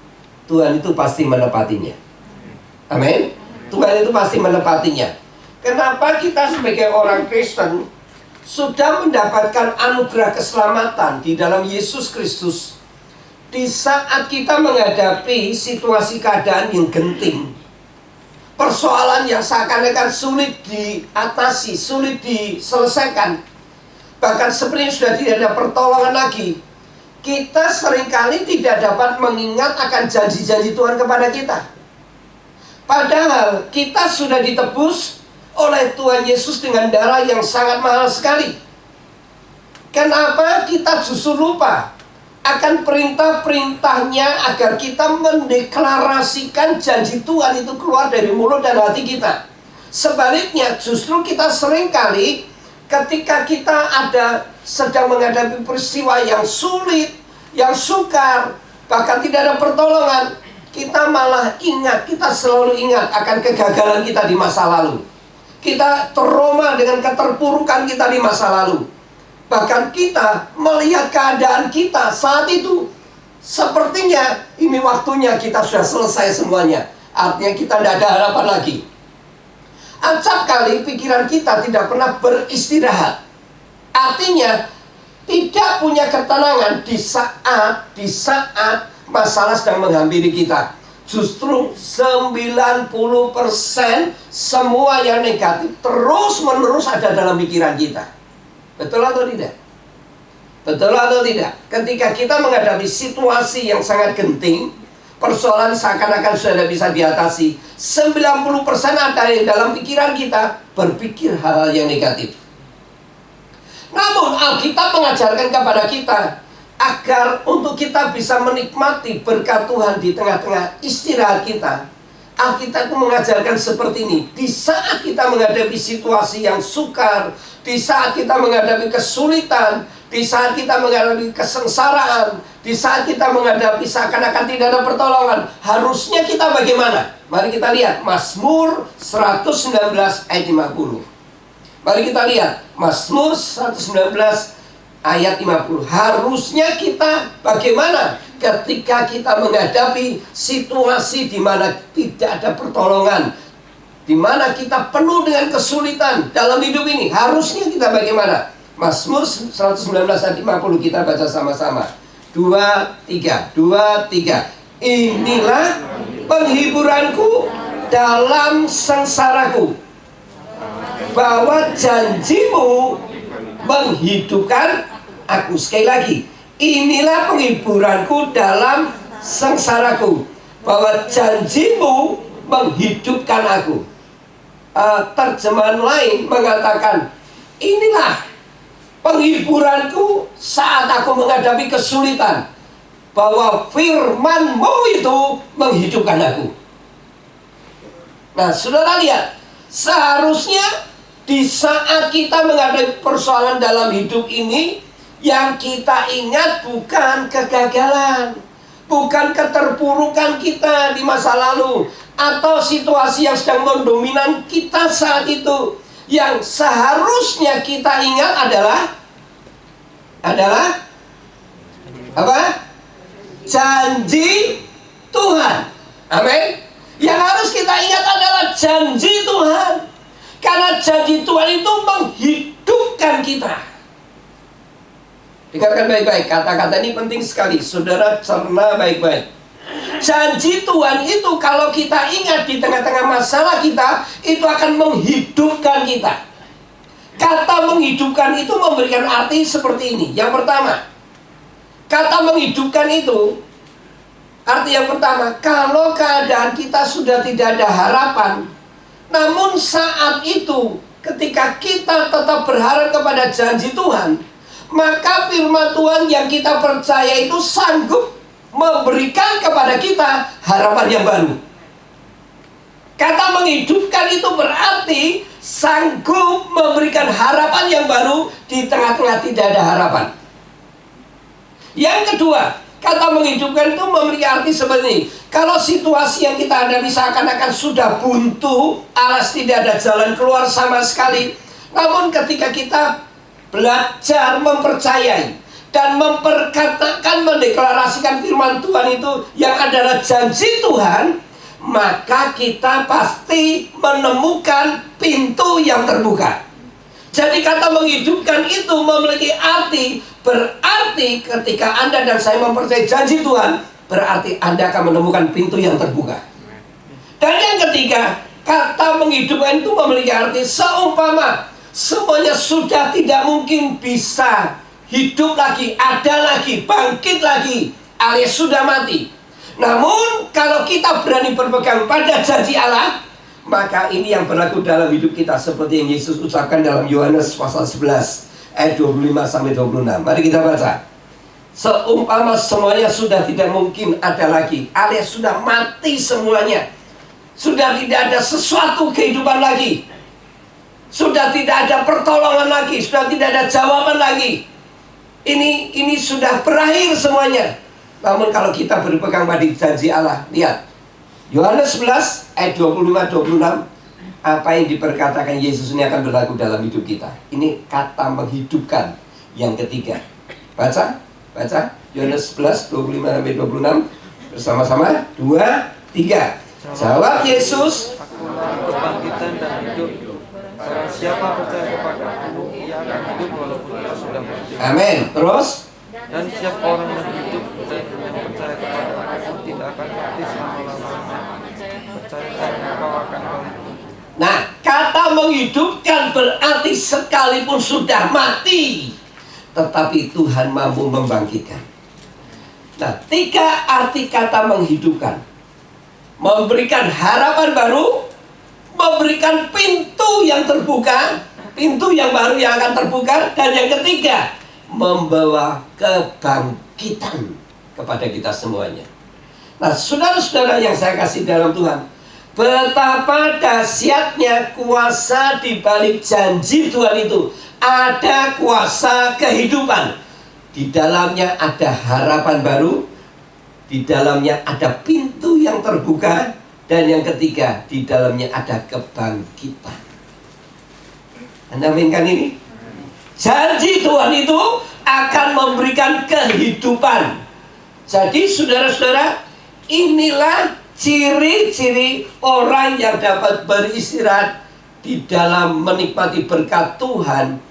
Tuhan itu pasti menepatinya. Amin. Tuhan itu pasti menepatinya. Kenapa kita sebagai orang Kristen sudah mendapatkan anugerah keselamatan di dalam Yesus Kristus, di saat kita menghadapi situasi keadaan yang genting, persoalan yang seakan-akan sulit diatasi, sulit diselesaikan, bahkan sebenarnya sudah tidak ada pertolongan lagi, kita seringkali tidak dapat mengingat akan janji-janji Tuhan kepada kita. Padahal kita sudah ditebus oleh Tuhan Yesus dengan darah yang sangat mahal sekali. Kenapa kita justru lupa akan perintah-perintahnya agar kita mendeklarasikan janji Tuhan itu keluar dari mulut dan hati kita? Sebaliknya, justru kita seringkali ketika kita sedang menghadapi peristiwa yang sulit, yang sukar, bahkan tidak ada pertolongan, kita malah ingat, kita selalu ingat akan kegagalan kita di masa lalu. Kita trauma dengan keterpurukan kita di masa lalu. Bahkan kita melihat keadaan kita saat itu, sepertinya ini waktunya kita sudah selesai semuanya. Artinya kita tidak ada harapan lagi. Acap kali pikiran kita tidak pernah beristirahat. Artinya tidak punya ketenangan di saat masalah sedang menghampiri kita. Justru 90% semua yang negatif terus-menerus ada dalam pikiran kita. Betul atau tidak? Betul atau tidak? Ketika kita menghadapi situasi yang sangat genting, persoalan seakan-akan sudah tidak bisa diatasi, 90% ada yang dalam pikiran kita berpikir hal-hal yang negatif. Namun Alkitab mengajarkan kepada kita agar untuk kita bisa menikmati berkat Tuhan di tengah-tengah istirahat kita. Alkitab itu mengajarkan seperti ini. Di saat kita menghadapi situasi yang sukar, di saat kita menghadapi kesulitan, di saat kita menghadapi kesengsaraan, di saat kita menghadapi seakan-akan tidak ada pertolongan, harusnya kita bagaimana? Mari kita lihat Mazmur 119 ayat 50. Mari kita lihat Mazmur 119 ayat 50. Harusnya kita bagaimana ketika kita menghadapi situasi di mana tidak ada pertolongan, di mana kita penuh dengan kesulitan dalam hidup ini. Harusnya kita bagaimana? Mazmur 119 ayat 50 kita baca sama-sama. 2, 3. Inilah penghiburanku dalam sengsaraku, bahwa janjimu menghidupkan aku. Sekali lagi, inilah penghiburanku dalam sengsaraku, bahwa janjimu menghidupkan aku. Terjemahan lain mengatakan, inilah penghiburanku saat aku menghadapi kesulitan, bahwa firman-Mu itu menghidupkan aku. Nah, saudara lihat, seharusnya di saat kita menghadapi persoalan dalam hidup ini, yang kita ingat bukan kegagalan, bukan keterpurukan kita di masa lalu, atau situasi yang sedang mendominan kita saat itu. Yang seharusnya kita ingat adalah apa? Janji Tuhan. Amin. Yang harus kita ingat adalah janji Tuhan. Karena janji Tuhan itu menghidupkan kita. Dengarkan baik-baik, kata-kata ini penting sekali. Saudara cerna baik-baik. Janji Tuhan itu kalau kita ingat di tengah-tengah masalah kita, itu akan menghidupkan kita. Kata menghidupkan itu memberikan arti seperti ini. Yang pertama, kata menghidupkan itu, arti yang pertama, kalau keadaan kita sudah tidak ada harapan, namun saat itu ketika kita tetap berharap kepada janji Tuhan, maka firman Tuhan yang kita percaya itu sanggup memberikan kepada kita harapan yang baru. Kata menghidupkan itu berarti sanggup memberikan harapan yang baru di tengah-tengah tidak ada harapan. Yang kedua, kata menghidupkan itu memiliki arti seperti ini. Kalau situasi yang kita hadapi seakan-akan sudah buntu, alas tidak ada jalan keluar sama sekali, namun ketika kita belajar mempercayai dan memperkatakan, mendeklarasikan firman Tuhan itu yang adalah janji Tuhan, maka kita pasti menemukan pintu yang terbuka. Jadi kata menghidupkan itu memiliki arti, berarti ketika Anda dan saya mempercayai janji Tuhan, berarti Anda akan menemukan pintu yang terbuka. Dan yang ketiga, kata menghidupkan itu memiliki arti seumpama semuanya sudah tidak mungkin bisa hidup lagi, ada lagi, bangkit lagi, alias sudah mati. Namun kalau kita berani berpegang pada janji Allah, maka ini yang berlaku dalam hidup kita, seperti yang Yesus ucapkan dalam Yohanes pasal 11 ayat 25-26. Mari kita baca. Seumpama semuanya sudah tidak mungkin ada lagi, alias sudah mati semuanya, sudah tidak ada sesuatu kehidupan lagi, sudah sudah tidak ada pertolongan lagi, sudah tidak ada jawaban lagi. Ini sudah berakhir semuanya. Namun kalau kita berpegang pada janji Allah, lihat Yohanes 11 ayat 25-26, apa yang diperkatakan Yesus ini akan berlaku dalam hidup kita. Ini kata menghidupkan yang ketiga. Baca Yohanes 11 25-26 bersama-sama. 2, 3. Jawab Yesus, Akulah kebangkitan dan hidup. Barang siapa percaya kepadaku, ia akan hidup walaupun ia sudah mati. amin. Terus Dan setiap orang yang hidup dan yang percaya kepadaku tidak akan mati selama-lamanya. Percayakan engkau akan balik. nah, kata menghidupkan berarti sekalipun sudah mati, tetapi Tuhan mampu membangkitkan. Nah, 3 arti kata menghidupkan: memberikan harapan baru, memberikan pintu yang terbuka, pintu yang baru yang akan terbuka, dan yang ketiga, membawa kebangkitan kepada kita semuanya. Nah, saudara-saudara yang saya kasih dalam Tuhan, betapa dahsyatnya kuasa di balik janji Tuhan itu. Ada kuasa kehidupan. Di dalamnya ada harapan baru, di dalamnya ada pintu yang terbuka, dan yang ketiga, di dalamnya ada kebangkitan. Anda aminkan ini? Janji Tuhan itu akan memberikan kehidupan. Jadi saudara-saudara, inilah ciri-ciri orang yang dapat beristirahat di dalam menikmati berkat Tuhan.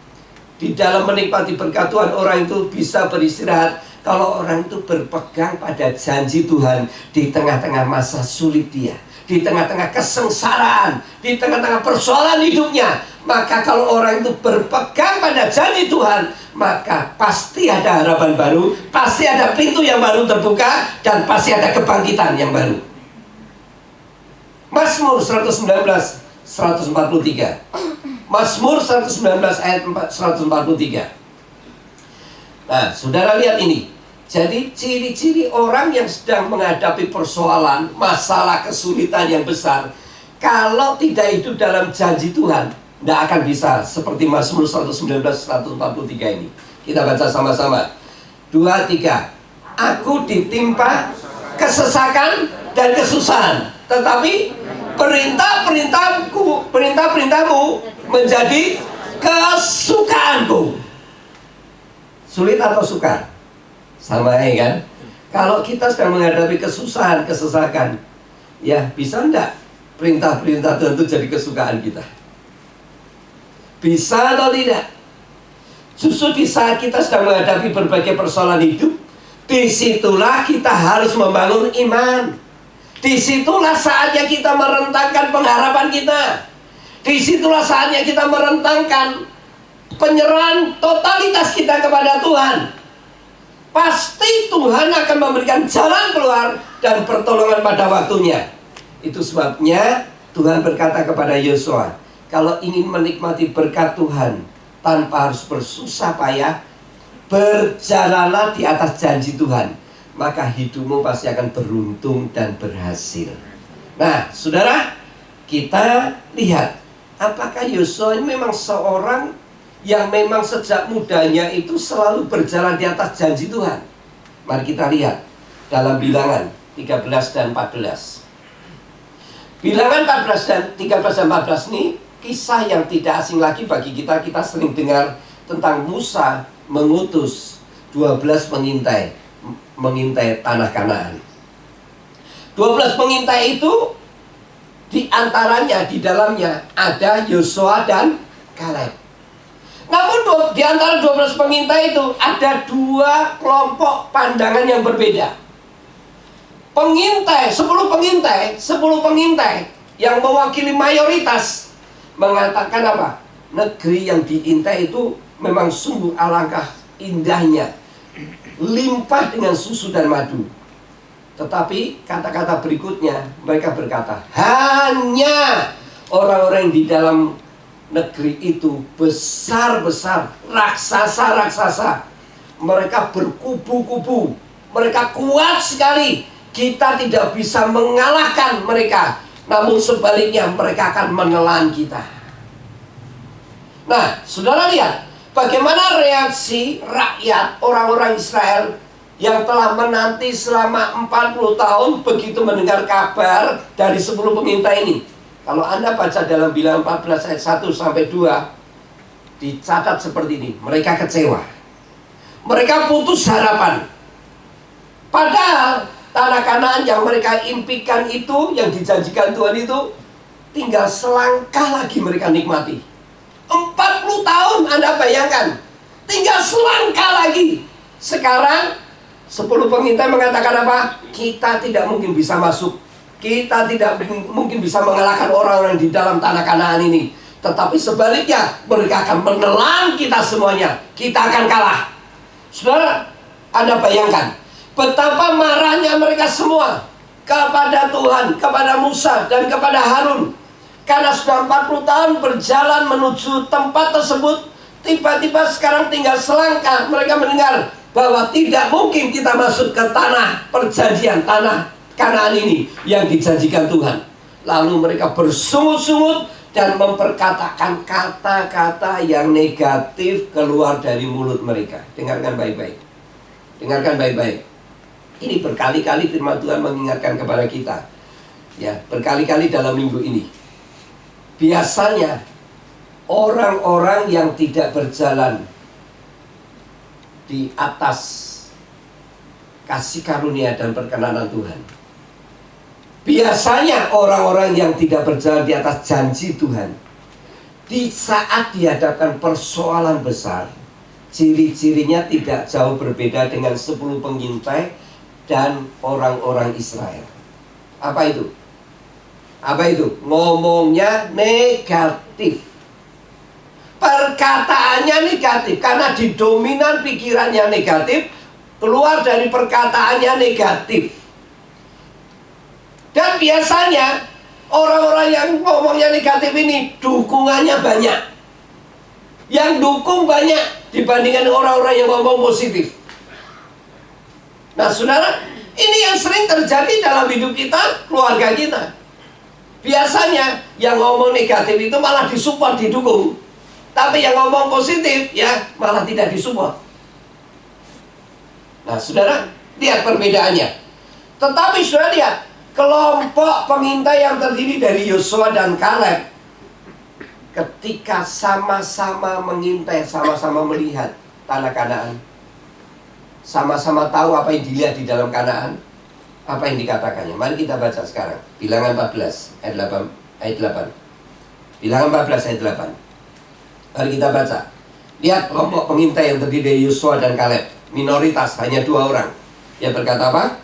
Di dalam menikmati berkat Tuhan, orang itu bisa beristirahat kalau orang itu berpegang pada janji Tuhan di tengah-tengah masa sulit dia, di tengah-tengah kesengsaraan, di tengah-tengah persoalan hidupnya. Maka kalau orang itu berpegang pada janji Tuhan, maka pasti ada harapan baru, pasti ada pintu yang baru terbuka, dan pasti ada kebangkitan yang baru. Mazmur 119, 143. Mazmur 119 ayat 143. Nah, saudara lihat ini. Jadi ciri-ciri orang yang sedang menghadapi persoalan, masalah, kesulitan yang besar, kalau tidak hidup dalam janji Tuhan, tidak akan bisa seperti Mazmur 119, 143 ini. Kita baca sama-sama. 2, 3. Aku ditimpa kesesakan dan kesusahan, tetapi perintah-perintahmu menjadi kesukaanku. Sulit atau sukar? Sama ya kan? Kalau kita sedang menghadapi kesusahan, kesesakan, ya bisa enggak perintah-perintah Tuhan itu jadi kesukaan kita? Bisa atau tidak? Justru di saat kita sedang menghadapi berbagai persoalan hidup, disitulah kita harus membangun iman. Disitulah saatnya kita merentangkan pengharapan kita. Disitulah saatnya kita merentangkan penyerahan totalitas kita kepada Tuhan. Pasti Tuhan akan memberikan jalan keluar dan pertolongan pada waktunya. Itu sebabnya Tuhan berkata kepada Yosua, kalau ingin menikmati berkat Tuhan tanpa harus bersusah payah, berjalanlah di atas janji Tuhan, maka hidupmu pasti akan beruntung dan berhasil. Nah, saudara, kita lihat apakah Yosua ini memang seorang yang memang sejak mudanya itu selalu berjalan di atas janji Tuhan. Mari kita lihat dalam Bilangan 13 dan 14. Bilangan 13 dan 14 ini kisah yang tidak asing lagi bagi kita. Kita sering dengar tentang Musa mengutus 12 mengintai tanah Kanaan. 12 pengintai itu di antaranya, di dalamnya ada Yosua dan Kaleb. Namun di antara 12 pengintai itu ada 2 kelompok pandangan yang berbeda. 10 pengintai yang mewakili mayoritas mengatakan apa? Negeri yang diintai itu memang sungguh alangkah indahnya, limpah dengan susu dan madu. Tetapi kata-kata berikutnya mereka berkata, hanya orang-orang yang di dalam negeri itu besar-besar, raksasa-raksasa. Mereka berkubu-kubu, mereka kuat sekali. Kita tidak bisa mengalahkan mereka, namun sebaliknya mereka akan menelan kita. Nah, saudara lihat bagaimana reaksi rakyat orang-orang Israel yang telah menanti selama 40 tahun begitu mendengar kabar dari 10 pengintai ini. Kalau Anda baca dalam Bilangan 14 ayat 1 sampai 2, dicatat seperti ini. Mereka kecewa. Mereka putus harapan. Padahal tanah Kanaan yang mereka impikan itu, yang dijanjikan Tuhan itu, tinggal selangkah lagi mereka nikmati. 40 tahun Anda bayangkan, tinggal selangkah lagi. Sekarang 10 pengintai mengatakan apa? Kita tidak mungkin bisa masuk. Kita tidak mungkin bisa mengalahkan orang-orang di dalam tanah Kanaan ini. Tetapi sebaliknya, mereka akan menelan kita semuanya. Kita akan kalah. Saudara, Anda bayangkan betapa marahnya mereka semua kepada Tuhan, kepada Musa, dan kepada Harun. Karena sudah 40 tahun berjalan menuju tempat tersebut, tiba-tiba sekarang tinggal selangkah mereka mendengar bahwa tidak mungkin kita masuk ke tanah perjanjian, tanah Kanaan ini yang dijanjikan Tuhan. Lalu mereka bersungut-sungut dan memperkatakan kata-kata yang negatif keluar dari mulut mereka. Dengarkan baik-baik. Dengarkan baik-baik. Ini berkali-kali firman Tuhan mengingatkan kepada kita. Ya, berkali-kali dalam minggu ini. Biasanya orang-orang yang tidak berjalan di atas kasih karunia dan perkenanan Tuhan, biasanya orang-orang yang tidak berjalan di atas janji Tuhan, di saat dihadapkan persoalan besar, ciri-cirinya tidak jauh berbeda dengan 10 pengintai dan orang-orang Israel. Apa itu? Apa itu? Ngomongnya negatif. Perkataannya negatif. Karena didominan pikirannya negatif, keluar dari perkataannya negatif. Dan biasanya orang-orang yang ngomongnya negatif ini dukungannya banyak. Yang dukung banyak dibandingkan orang-orang yang ngomong positif. Nah, saudara, ini yang sering terjadi dalam hidup kita, keluarga kita. Biasanya yang ngomong negatif itu malah disupport, didukung. Tapi yang ngomong positif, ya malah tidak disupport. Nah, saudara, lihat perbedaannya. Tetapi saudara lihat, kelompok pengintai yang terdiri dari Yosua dan Kaleb, ketika sama-sama mengintai, sama-sama melihat tanah Kanaan, sama-sama tahu apa yang dilihat di dalam Kanaan, apa yang dikatakannya. Mari kita baca sekarang. Bilangan 14 ayat 8. Bilangan 14 ayat 8. Mari kita baca. Lihat kelompok pengintai yang terdiri dari Yosua dan Kaleb. Minoritas, hanya 2 orang. Yang berkata apa?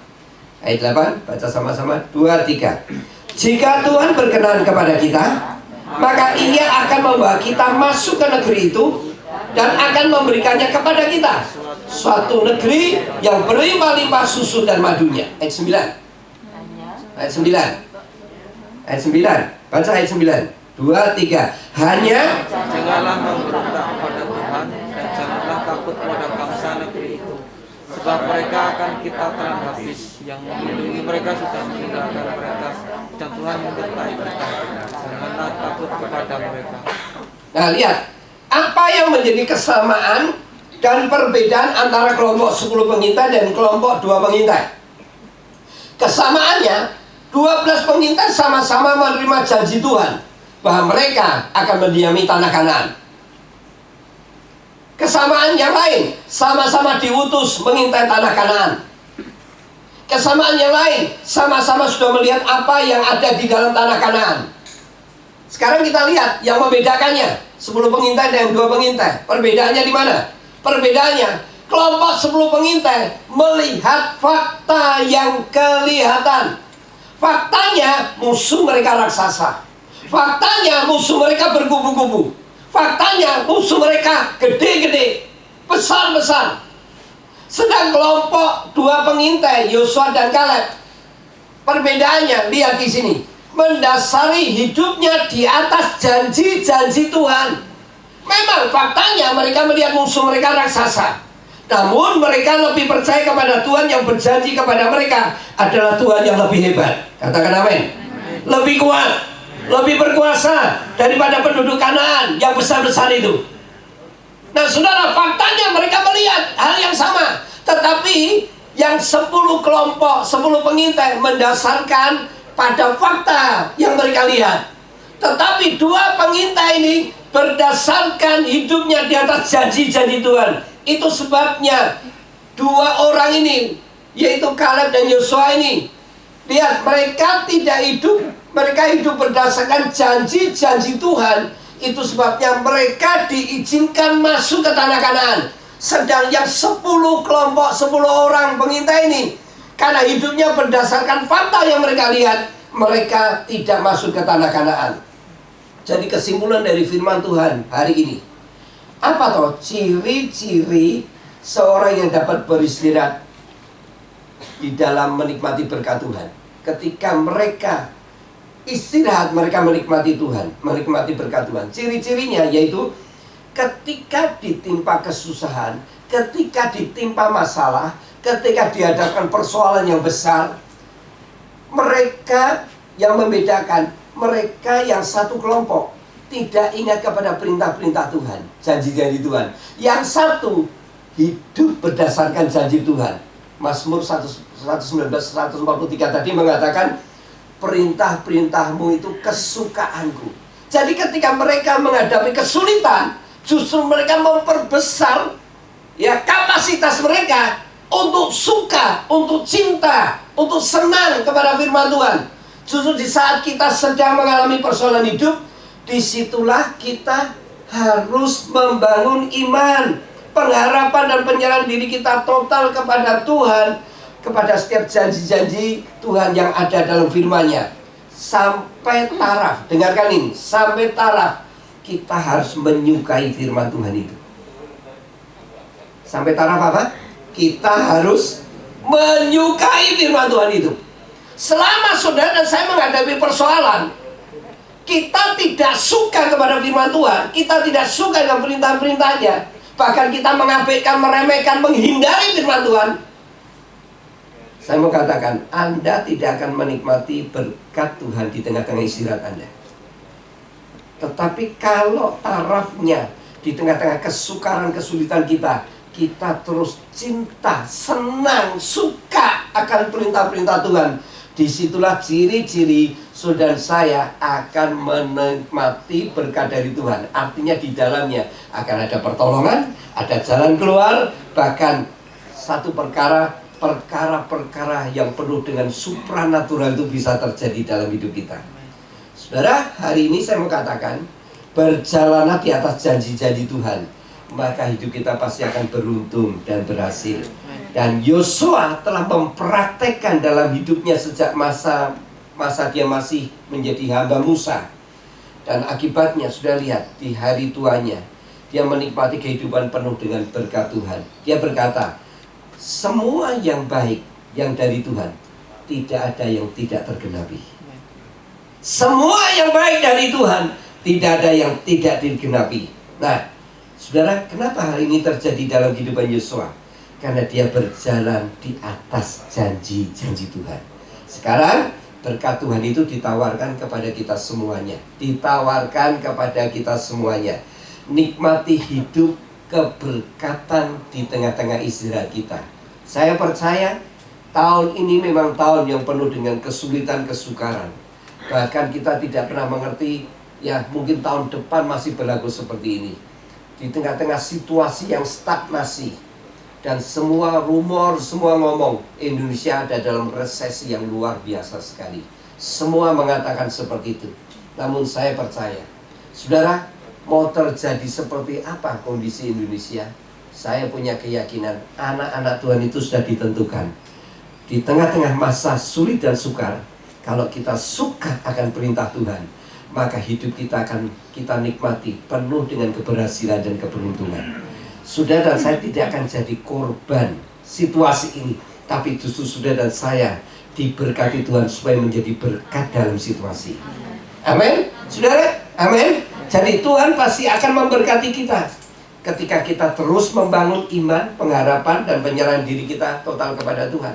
Ayat 8, baca sama-sama. 2, 3. Jika Tuhan berkenan kepada kita, maka Ia akan membawa kita masuk ke negeri itu dan akan memberikannya kepada kita. Suatu negeri yang berlimpah-limpah susu dan madunya. Ayat 9. Ayat 9. Ayat 9. Baca ayat 9. 2, 3. Hanya janganlah memberontak kepada Tuhan dan janganlah takut kepada bangsa negeri itu, sebab mereka akan kita telan habis. Yang melindungi mereka sudah meninggalkan mereka, dan Tuhan menyertai kita. Janganlah takut kepada mereka. Nah, lihat apa yang menjadi kesamaan dan perbedaan antara kelompok 10 pengintai dan kelompok 2 pengintai. Kesamaannya, 12 pengintai sama-sama menerima janji Tuhan bahwa mereka akan mendiami tanah Kanaan. Kesamaan yang lain, sama-sama diutus mengintai tanah Kanaan. Kesamaan yang lain, sama-sama sudah melihat apa yang ada di dalam tanah Kanaan. Sekarang kita lihat yang membedakannya, 10 pengintai dan 2 pengintai. Perbedaannya di mana? Perbedaannya, kelompok 10 pengintai melihat fakta yang kelihatan. Faktanya, musuh mereka raksasa. Faktanya, musuh mereka berkubu-kubu. Faktanya, musuh mereka gede-gede, besar-besar. Sedang kelompok 2 pengintai, Yosua dan Kaleb, perbedaannya, lihat di sini, mendasari hidupnya di atas janji-janji Tuhan. Memang faktanya mereka melihat musuh mereka raksasa, namun mereka lebih percaya kepada Tuhan yang berjanji kepada mereka adalah Tuhan yang lebih hebat. Katakan amin. Lebih kuat, lebih berkuasa daripada penduduk Kanaan yang besar-besar itu. Nah saudara, faktanya mereka melihat hal yang sama. Tetapi yang 10 kelompok, 10 pengintai mendasarkan pada fakta yang mereka lihat. Tetapi 2 pengintai ini berdasarkan hidupnya di atas janji-janji Tuhan. Itu sebabnya 2 orang ini, yaitu Kaleb dan Yosua ini, lihat, mereka tidak hidup, mereka hidup berdasarkan janji-janji Tuhan. Itu sebabnya mereka diizinkan masuk ke tanah Kanaan. Sedang yang 10 kelompok, 10 orang pengintai ini, karena hidupnya berdasarkan fakta yang mereka lihat, mereka tidak masuk ke tanah Kanaan. Jadi kesimpulan dari firman Tuhan hari ini, apa toh ciri-ciri seorang yang dapat beristirahat di dalam menikmati berkat Tuhan? Ketika mereka istirahat, mereka menikmati Tuhan, menikmati berkat Tuhan. Ciri-cirinya yaitu ketika ditimpa kesusahan, ketika ditimpa masalah, ketika dihadapkan persoalan yang besar, mereka yang membedakan, mereka yang satu kelompok tidak ingat kepada perintah-perintah Tuhan, janji-janji Tuhan. Yang satu hidup berdasarkan janji Tuhan. Mazmur 119, 143 tadi mengatakan, perintah-perintahmu itu kesukaanku. Jadi ketika mereka menghadapi kesulitan, justru mereka memperbesar ya kapasitas mereka untuk suka, untuk cinta, untuk senang kepada firman Tuhan. Justru di saat kita sedang mengalami persoalan hidup, disitulah kita harus membangun iman, pengharapan dan penyerahan diri kita total kepada Tuhan, kepada setiap janji-janji Tuhan yang ada dalam firman-Nya. Sampai taraf, dengarkan ini, sampai taraf kita harus menyukai firman Tuhan itu. Sampai taraf apa? Kita harus menyukai firman Tuhan itu. Selama saudara dan saya menghadapi persoalan, kita tidak suka kepada firman Tuhan, kita tidak suka dengan perintah-perintahnya, bahkan kita mengabaikan, meremehkan, menghindari firman Tuhan, saya mau katakan, Anda tidak akan menikmati berkat Tuhan di tengah-tengah istirahat Anda. Tetapi kalau tarafnya di tengah-tengah kesukaran, kesulitan kita, kita terus cinta, senang, suka akan perintah-perintah Tuhan, disitulah ciri-ciri saudara saya akan menikmati berkat dari Tuhan. Artinya di dalamnya akan ada pertolongan, ada jalan keluar, bahkan satu perkara-perkara yang penuh dengan supranatural itu bisa terjadi dalam hidup kita. Saudara, hari ini saya mau katakan, berjalanlah di atas janji-janji Tuhan, maka hidup kita pasti akan beruntung dan berhasil. Dan Yosua telah mempraktekkan dalam hidupnya sejak masa dia masih menjadi hamba Musa. Dan akibatnya sudah lihat di hari tuanya, dia menikmati kehidupan penuh dengan berkat Tuhan. Dia berkata, semua yang baik yang dari Tuhan, tidak ada yang tidak tergenapi. Semua yang baik dari Tuhan, tidak ada yang tidak digenapi. Nah, saudara, kenapa hal ini terjadi dalam kehidupan Yosua? Karena dia berjalan di atas janji-janji Tuhan. Sekarang berkat Tuhan itu ditawarkan kepada kita semuanya. Ditawarkan kepada kita semuanya. Nikmati hidup keberkatan di tengah-tengah istirahat kita. Saya percaya tahun ini memang tahun yang penuh dengan kesulitan, kesukaran. Bahkan kita tidak pernah mengerti, ya mungkin tahun depan masih berlaku seperti ini. Di tengah-tengah situasi yang stagnasi, dan semua rumor, semua ngomong, Indonesia ada dalam resesi yang luar biasa sekali. Semua mengatakan seperti itu. Namun saya percaya, saudara, mau terjadi seperti apa kondisi Indonesia, saya punya keyakinan anak-anak Tuhan itu sudah ditentukan. Di tengah-tengah masa sulit dan sukar, kalau kita suka akan perintah Tuhan, maka hidup kita akan kita nikmati penuh dengan keberhasilan dan keberuntungan. Saudara dan saya tidak akan jadi korban situasi ini, tapi justru saudara dan saya diberkati Tuhan supaya menjadi berkat dalam situasi ini. Amin, saudara, amin. Jadi Tuhan pasti akan memberkati kita ketika kita terus membangun iman, pengharapan, dan penyerahan diri kita total kepada Tuhan.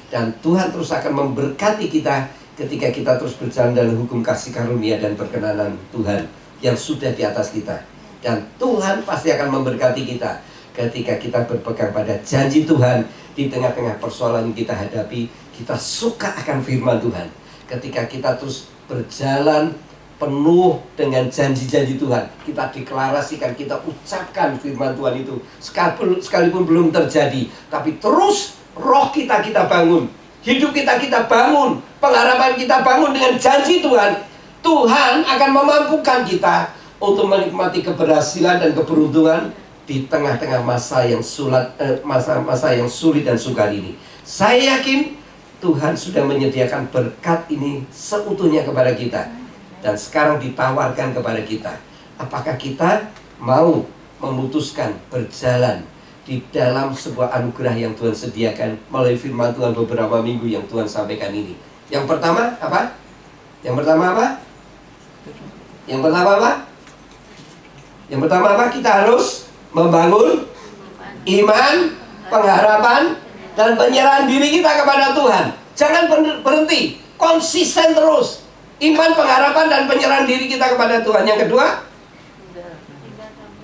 Dan Tuhan terus akan memberkati kita ketika kita terus berjalan dalam hukum kasih karunia dan perkenanan Tuhan yang sudah di atas kita. Dan Tuhan pasti akan memberkati kita ketika kita berpegang pada janji Tuhan di tengah-tengah persoalan yang kita hadapi. Kita suka akan firman Tuhan ketika kita terus berjalan penuh dengan janji-janji Tuhan. Kita deklarasikan, kita ucapkan firman Tuhan itu sekalipun belum terjadi, tapi terus roh kita bangun, hidup kita bangun, pengharapan kita bangun dengan janji Tuhan. Tuhan akan memampukan kita untuk menikmati keberhasilan dan keberuntungan di tengah-tengah masa yang sulit dan sukar ini. Saya yakin Tuhan sudah menyediakan berkat ini seutuhnya kepada kita. Dan sekarang ditawarkan kepada kita. Apakah kita mau memutuskan berjalan di dalam sebuah anugerah yang Tuhan sediakan melalui firman Tuhan beberapa minggu yang Tuhan sampaikan ini. Yang pertama apa? Yang pertama apa? Yang pertama apa? Yang pertama apa? Kita harus membangun iman, pengharapan, dan penyerahan diri kita kepada Tuhan. Jangan berhenti, konsisten terus. Iman, pengharapan, dan penyerahan diri kita kepada Tuhan. Yang kedua,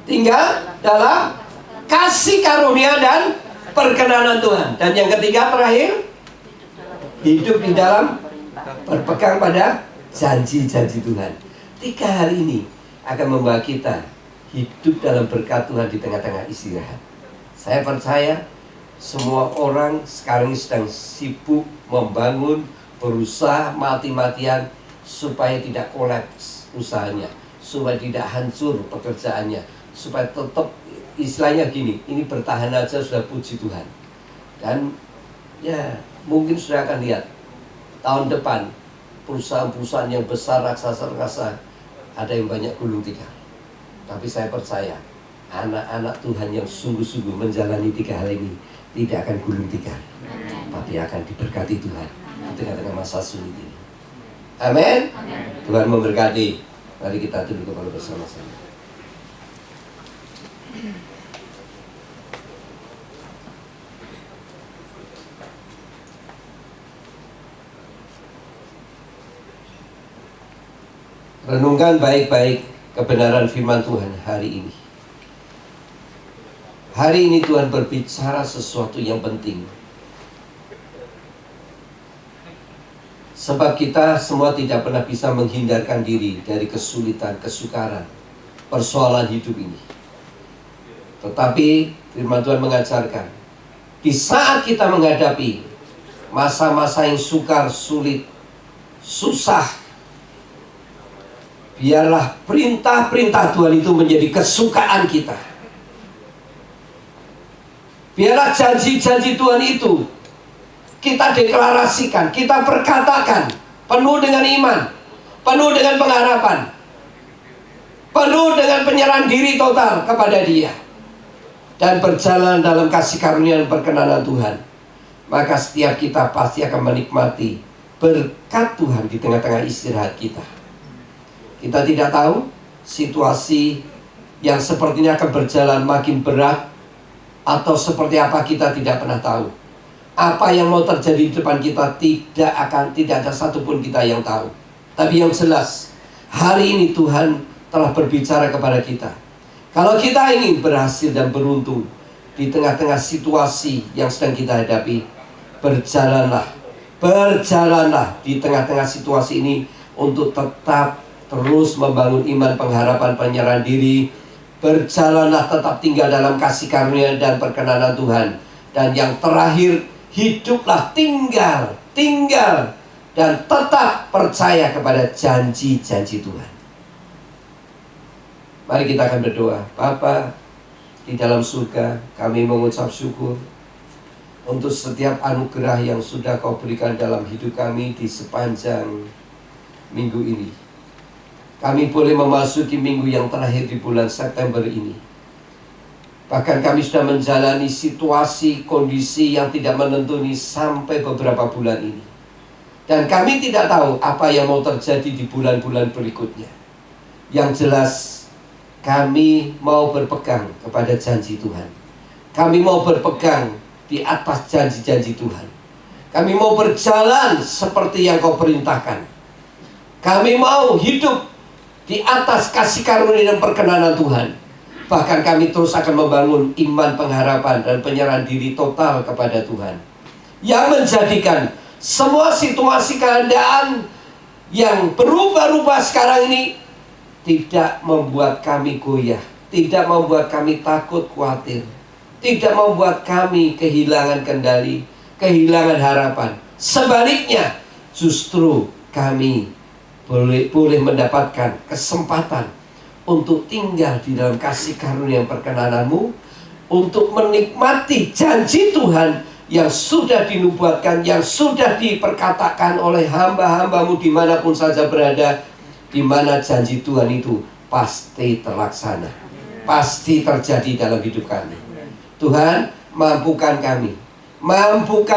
tinggal dalam kasih karunia dan perkenanan Tuhan. Dan yang ketiga terakhir, hidup di dalam berpegang pada janji-janji Tuhan. 3 hari ini akan membawa kita hidup dalam berkat Tuhan di tengah-tengah istirahat. Saya percaya semua orang sekarang sedang sibuk membangun, berusaha mati-matian supaya tidak kolaps usahanya, supaya tidak hancur pekerjaannya, supaya tetap, istilahnya gini, ini bertahan aja sudah puji Tuhan. Dan ya mungkin sudah akan lihat tahun depan perusahaan-perusahaan yang besar, raksasa-raksasa, ada yang banyak gulung tikar. Tapi saya percaya anak-anak Tuhan yang sungguh-sungguh menjalani 3 hal ini tidak akan gulung tikar, tapi akan diberkati Tuhan di tengah-tengah masa sulit ini. Amin. Tuhan memberkati. Mari kita duduk kepala bersama-sama. Renungkan baik-baik kebenaran firman Tuhan hari ini. Hari ini Tuhan berbicara sesuatu yang penting. Sebab kita semua tidak pernah bisa menghindarkan diri dari kesulitan, kesukaran, persoalan hidup ini. Tetapi firman Tuhan mengajarkan, di saat kita menghadapi masa-masa yang sukar, sulit, susah, biarlah perintah-perintah Tuhan itu menjadi kesukaan kita. Biarlah janji-janji Tuhan itu kita deklarasikan, kita perkatakan, penuh dengan iman, penuh dengan pengharapan, penuh dengan penyerahan diri total kepada Dia, dan berjalan dalam kasih karunia dan perkenanan Tuhan. Maka setiap kita pasti akan menikmati berkat Tuhan di tengah-tengah istirahat kita. Kita tidak tahu situasi yang sepertinya akan berjalan makin berat, atau seperti apa kita tidak pernah tahu. Apa yang mau terjadi di depan kita tidak ada satupun kita yang tahu. Tapi yang jelas, hari ini Tuhan telah berbicara kepada kita. Kalau kita ingin berhasil dan beruntung di tengah-tengah situasi yang sedang kita hadapi, berjalanlah di tengah-tengah situasi ini untuk tetap terus membangun iman, pengharapan, penyerahan diri. Berjalanlah tetap tinggal dalam kasih karunia dan perkenanan Tuhan. Dan yang terakhir, hiduplah tinggal dan tetap percaya kepada janji-janji Tuhan. Mari kita akan berdoa. Bapa di dalam surga, kami mengucap syukur untuk setiap anugerah yang sudah Kau berikan dalam hidup kami di sepanjang minggu ini. Kami boleh memasuki minggu yang terakhir di bulan September ini. Bahkan kami sudah menjalani situasi, kondisi yang tidak menentu ini sampai beberapa bulan ini. Dan kami tidak tahu apa yang mau terjadi di bulan-bulan berikutnya. Yang jelas, kami mau berpegang kepada janji Tuhan. Kami mau berpegang di atas janji-janji Tuhan. Kami mau berjalan seperti yang Kau perintahkan. Kami mau hidup di atas kasih karunia dan perkenanan Tuhan. Bahkan kami terus akan membangun iman, pengharapan, dan penyerahan diri total kepada Tuhan, yang menjadikan semua situasi keadaan yang berubah-ubah sekarang ini tidak membuat kami goyah, tidak membuat kami takut, khawatir, tidak membuat kami kehilangan kendali, kehilangan harapan. Sebaliknya, justru kami boleh mendapatkan kesempatan untuk tinggal di dalam kasih karunia perkenanan-Mu, untuk menikmati janji Tuhan yang sudah dinubuatkan, yang sudah diperkatakan oleh hamba-hamba-Mu dimanapun saja berada, di mana janji Tuhan itu pasti terlaksana, pasti terjadi dalam hidup kami. Tuhan, mampukan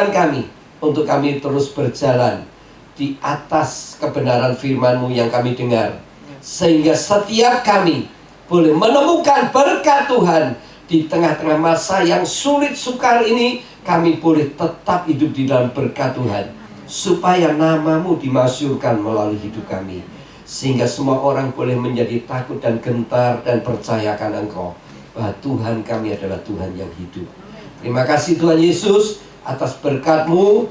kami untuk kami terus berjalan di atas kebenaran firman-Mu yang kami dengar, sehingga setiap kami boleh menemukan berkat Tuhan di tengah-tengah masa yang sulit sukar ini. Kami boleh tetap hidup di dalam berkat Tuhan, supaya nama-Mu dimasyhurkan melalui hidup kami, sehingga semua orang boleh menjadi takut dan gentar dan percayakan Engkau bahwa Tuhan kami adalah Tuhan yang hidup. Terima kasih Tuhan Yesus atas berkat-Mu.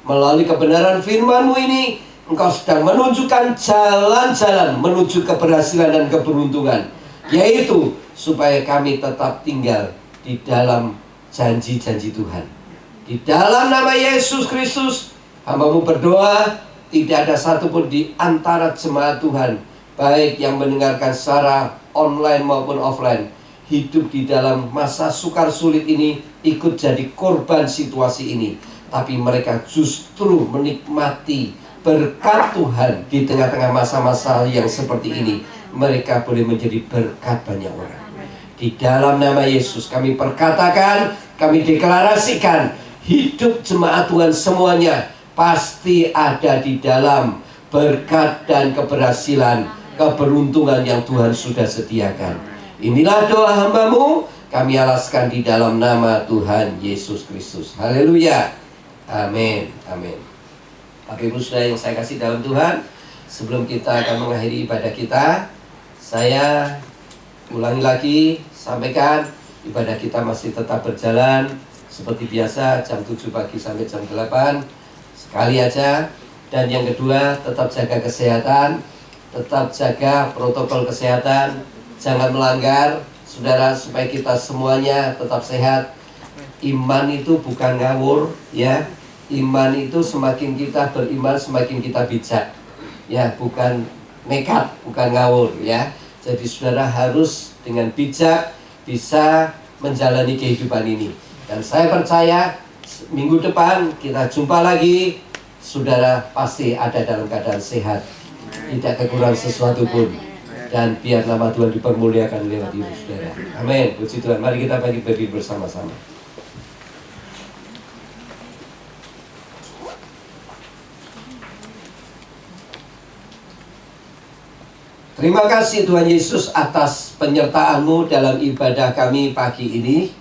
Melalui kebenaran firman-Mu ini, Engkau sedang menunjukkan jalan-jalan menuju keberhasilan dan keberuntungan, yaitu supaya kami tetap tinggal di dalam janji-janji Tuhan. Di dalam nama Yesus Kristus, hamba-Mu berdoa, tidak ada satupun di antara jemaat Tuhan, baik yang mendengarkan secara online maupun offline, hidup di dalam masa sukar sulit ini, ikut jadi korban situasi ini. Tapi mereka justru menikmati berkat Tuhan di tengah-tengah masa-masa yang seperti ini. Mereka boleh menjadi berkat banyak orang. Di dalam nama Yesus kami perkatakan, kami deklarasikan, hidup jemaat Tuhan semuanya pasti ada di dalam berkat dan keberhasilan, keberuntungan yang Tuhan sudah sediakan. Inilah doa hamba-Mu, kami alaskan di dalam nama Tuhan Yesus Kristus. Haleluya. Amin. Amin. Bapak Ibu Saudara yang saya kasih dalam Tuhan, sebelum kita akan mengakhiri ibadah kita, saya ulangi lagi, sampaikan ibadah kita masih tetap berjalan seperti biasa, jam 7 pagi sampai jam 8 sekali aja. Dan yang kedua, tetap jaga kesehatan, tetap jaga protokol kesehatan, jangan melanggar saudara, supaya kita semuanya tetap sehat. Iman itu bukan ngawur, ya. Iman itu semakin kita beriman semakin kita bijak, ya, bukan nekat, bukan ngawur, ya. Jadi saudara harus dengan bijak bisa menjalani kehidupan ini. Dan saya percaya minggu depan kita jumpa lagi, saudara pasti ada dalam keadaan sehat, tidak kekurangan sesuatu pun. Dan biar nama Tuhan dipermuliakan lewat hidup saudara. Amin. Puji Tuhan. Mari kita bagi bersama-sama. Terima kasih Tuhan Yesus atas penyertaan-Mu dalam ibadah kami pagi ini.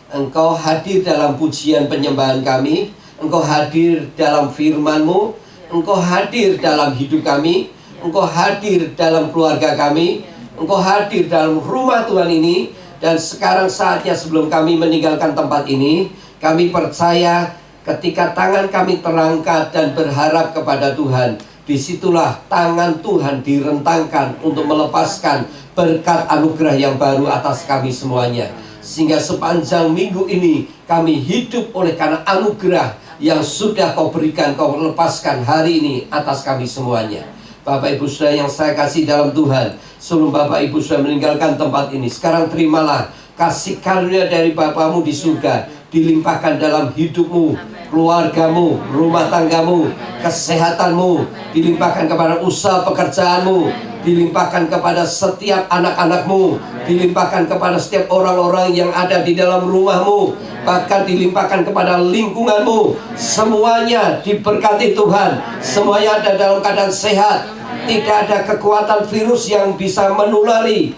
Engkau hadir dalam pujian penyembahan kami, Engkau hadir dalam firman-Mu, Engkau hadir dalam hidup kami, Engkau hadir dalam keluarga kami, Engkau hadir dalam rumah Tuhan ini. Dan sekarang saatnya sebelum kami meninggalkan tempat ini, kami percaya ketika tangan kami terangkat dan berharap kepada Tuhan, disitulah tangan Tuhan direntangkan untuk melepaskan berkat anugerah yang baru atas kami semuanya. Sehingga sepanjang minggu ini kami hidup oleh karena anugerah yang sudah Kau berikan, Kau lepaskan hari ini atas kami semuanya. Bapak Ibu Saudara yang saya kasih dalam Tuhan, sebelum Bapak Ibu Saudara meninggalkan tempat ini, sekarang terimalah kasih karunia dari Bapa-Mu di surga dilimpahkan dalam hidup-Mu, keluarga-Mu, rumah tangga-Mu, kesehatan-Mu, dilimpahkan kepada usaha pekerjaan-Mu, dilimpahkan kepada setiap anak-anak-Mu, dilimpahkan kepada setiap orang-orang yang ada di dalam rumah-Mu, bahkan dilimpahkan kepada lingkungan-Mu. Semuanya diberkati Tuhan, semuanya ada dalam keadaan sehat, tidak ada kekuatan virus yang bisa menulari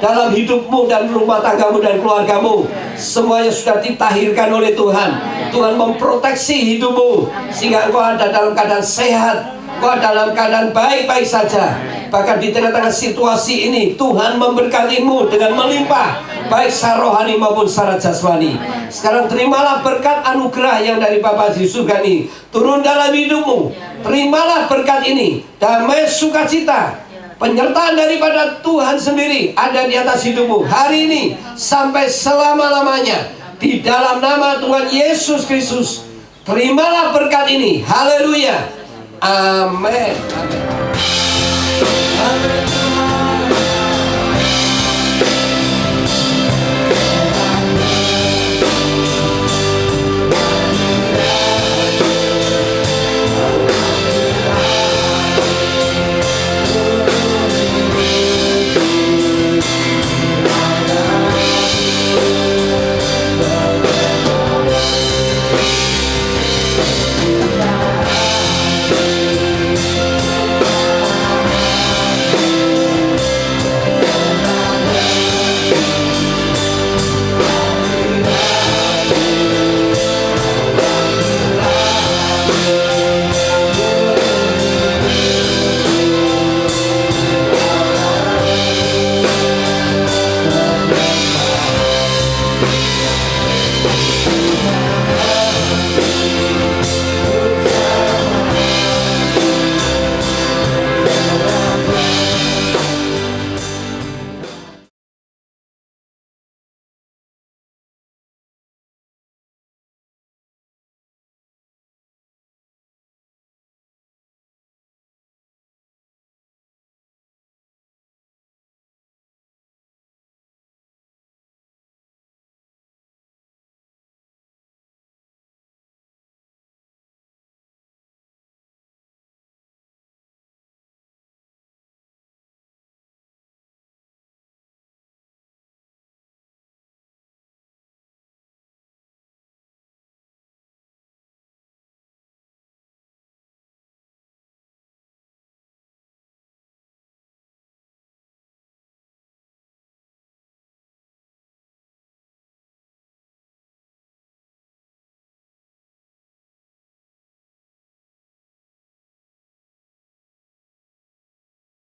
dalam hidupmu dan rumah tanggamu dan keluargamu. Semuanya sudah ditahirkan oleh Tuhan. Tuhan memproteksi hidupmu sehingga engkau ada dalam keadaan sehat, engkau dalam keadaan baik-baik saja. Bahkan di tengah-tengah situasi ini Tuhan memberkatimu dengan melimpah, baik secara rohani maupun secara jasmani. Sekarang terimalah berkat anugerah yang dari Bapa di surga ini turun dalam hidupmu. Terimalah berkat ini, damai sukacita, penyertaan daripada Tuhan sendiri ada di atas hidupmu hari ini sampai selama-lamanya. Di dalam nama Tuhan Yesus Kristus, terimalah berkat ini. Haleluya. Amin. Amin.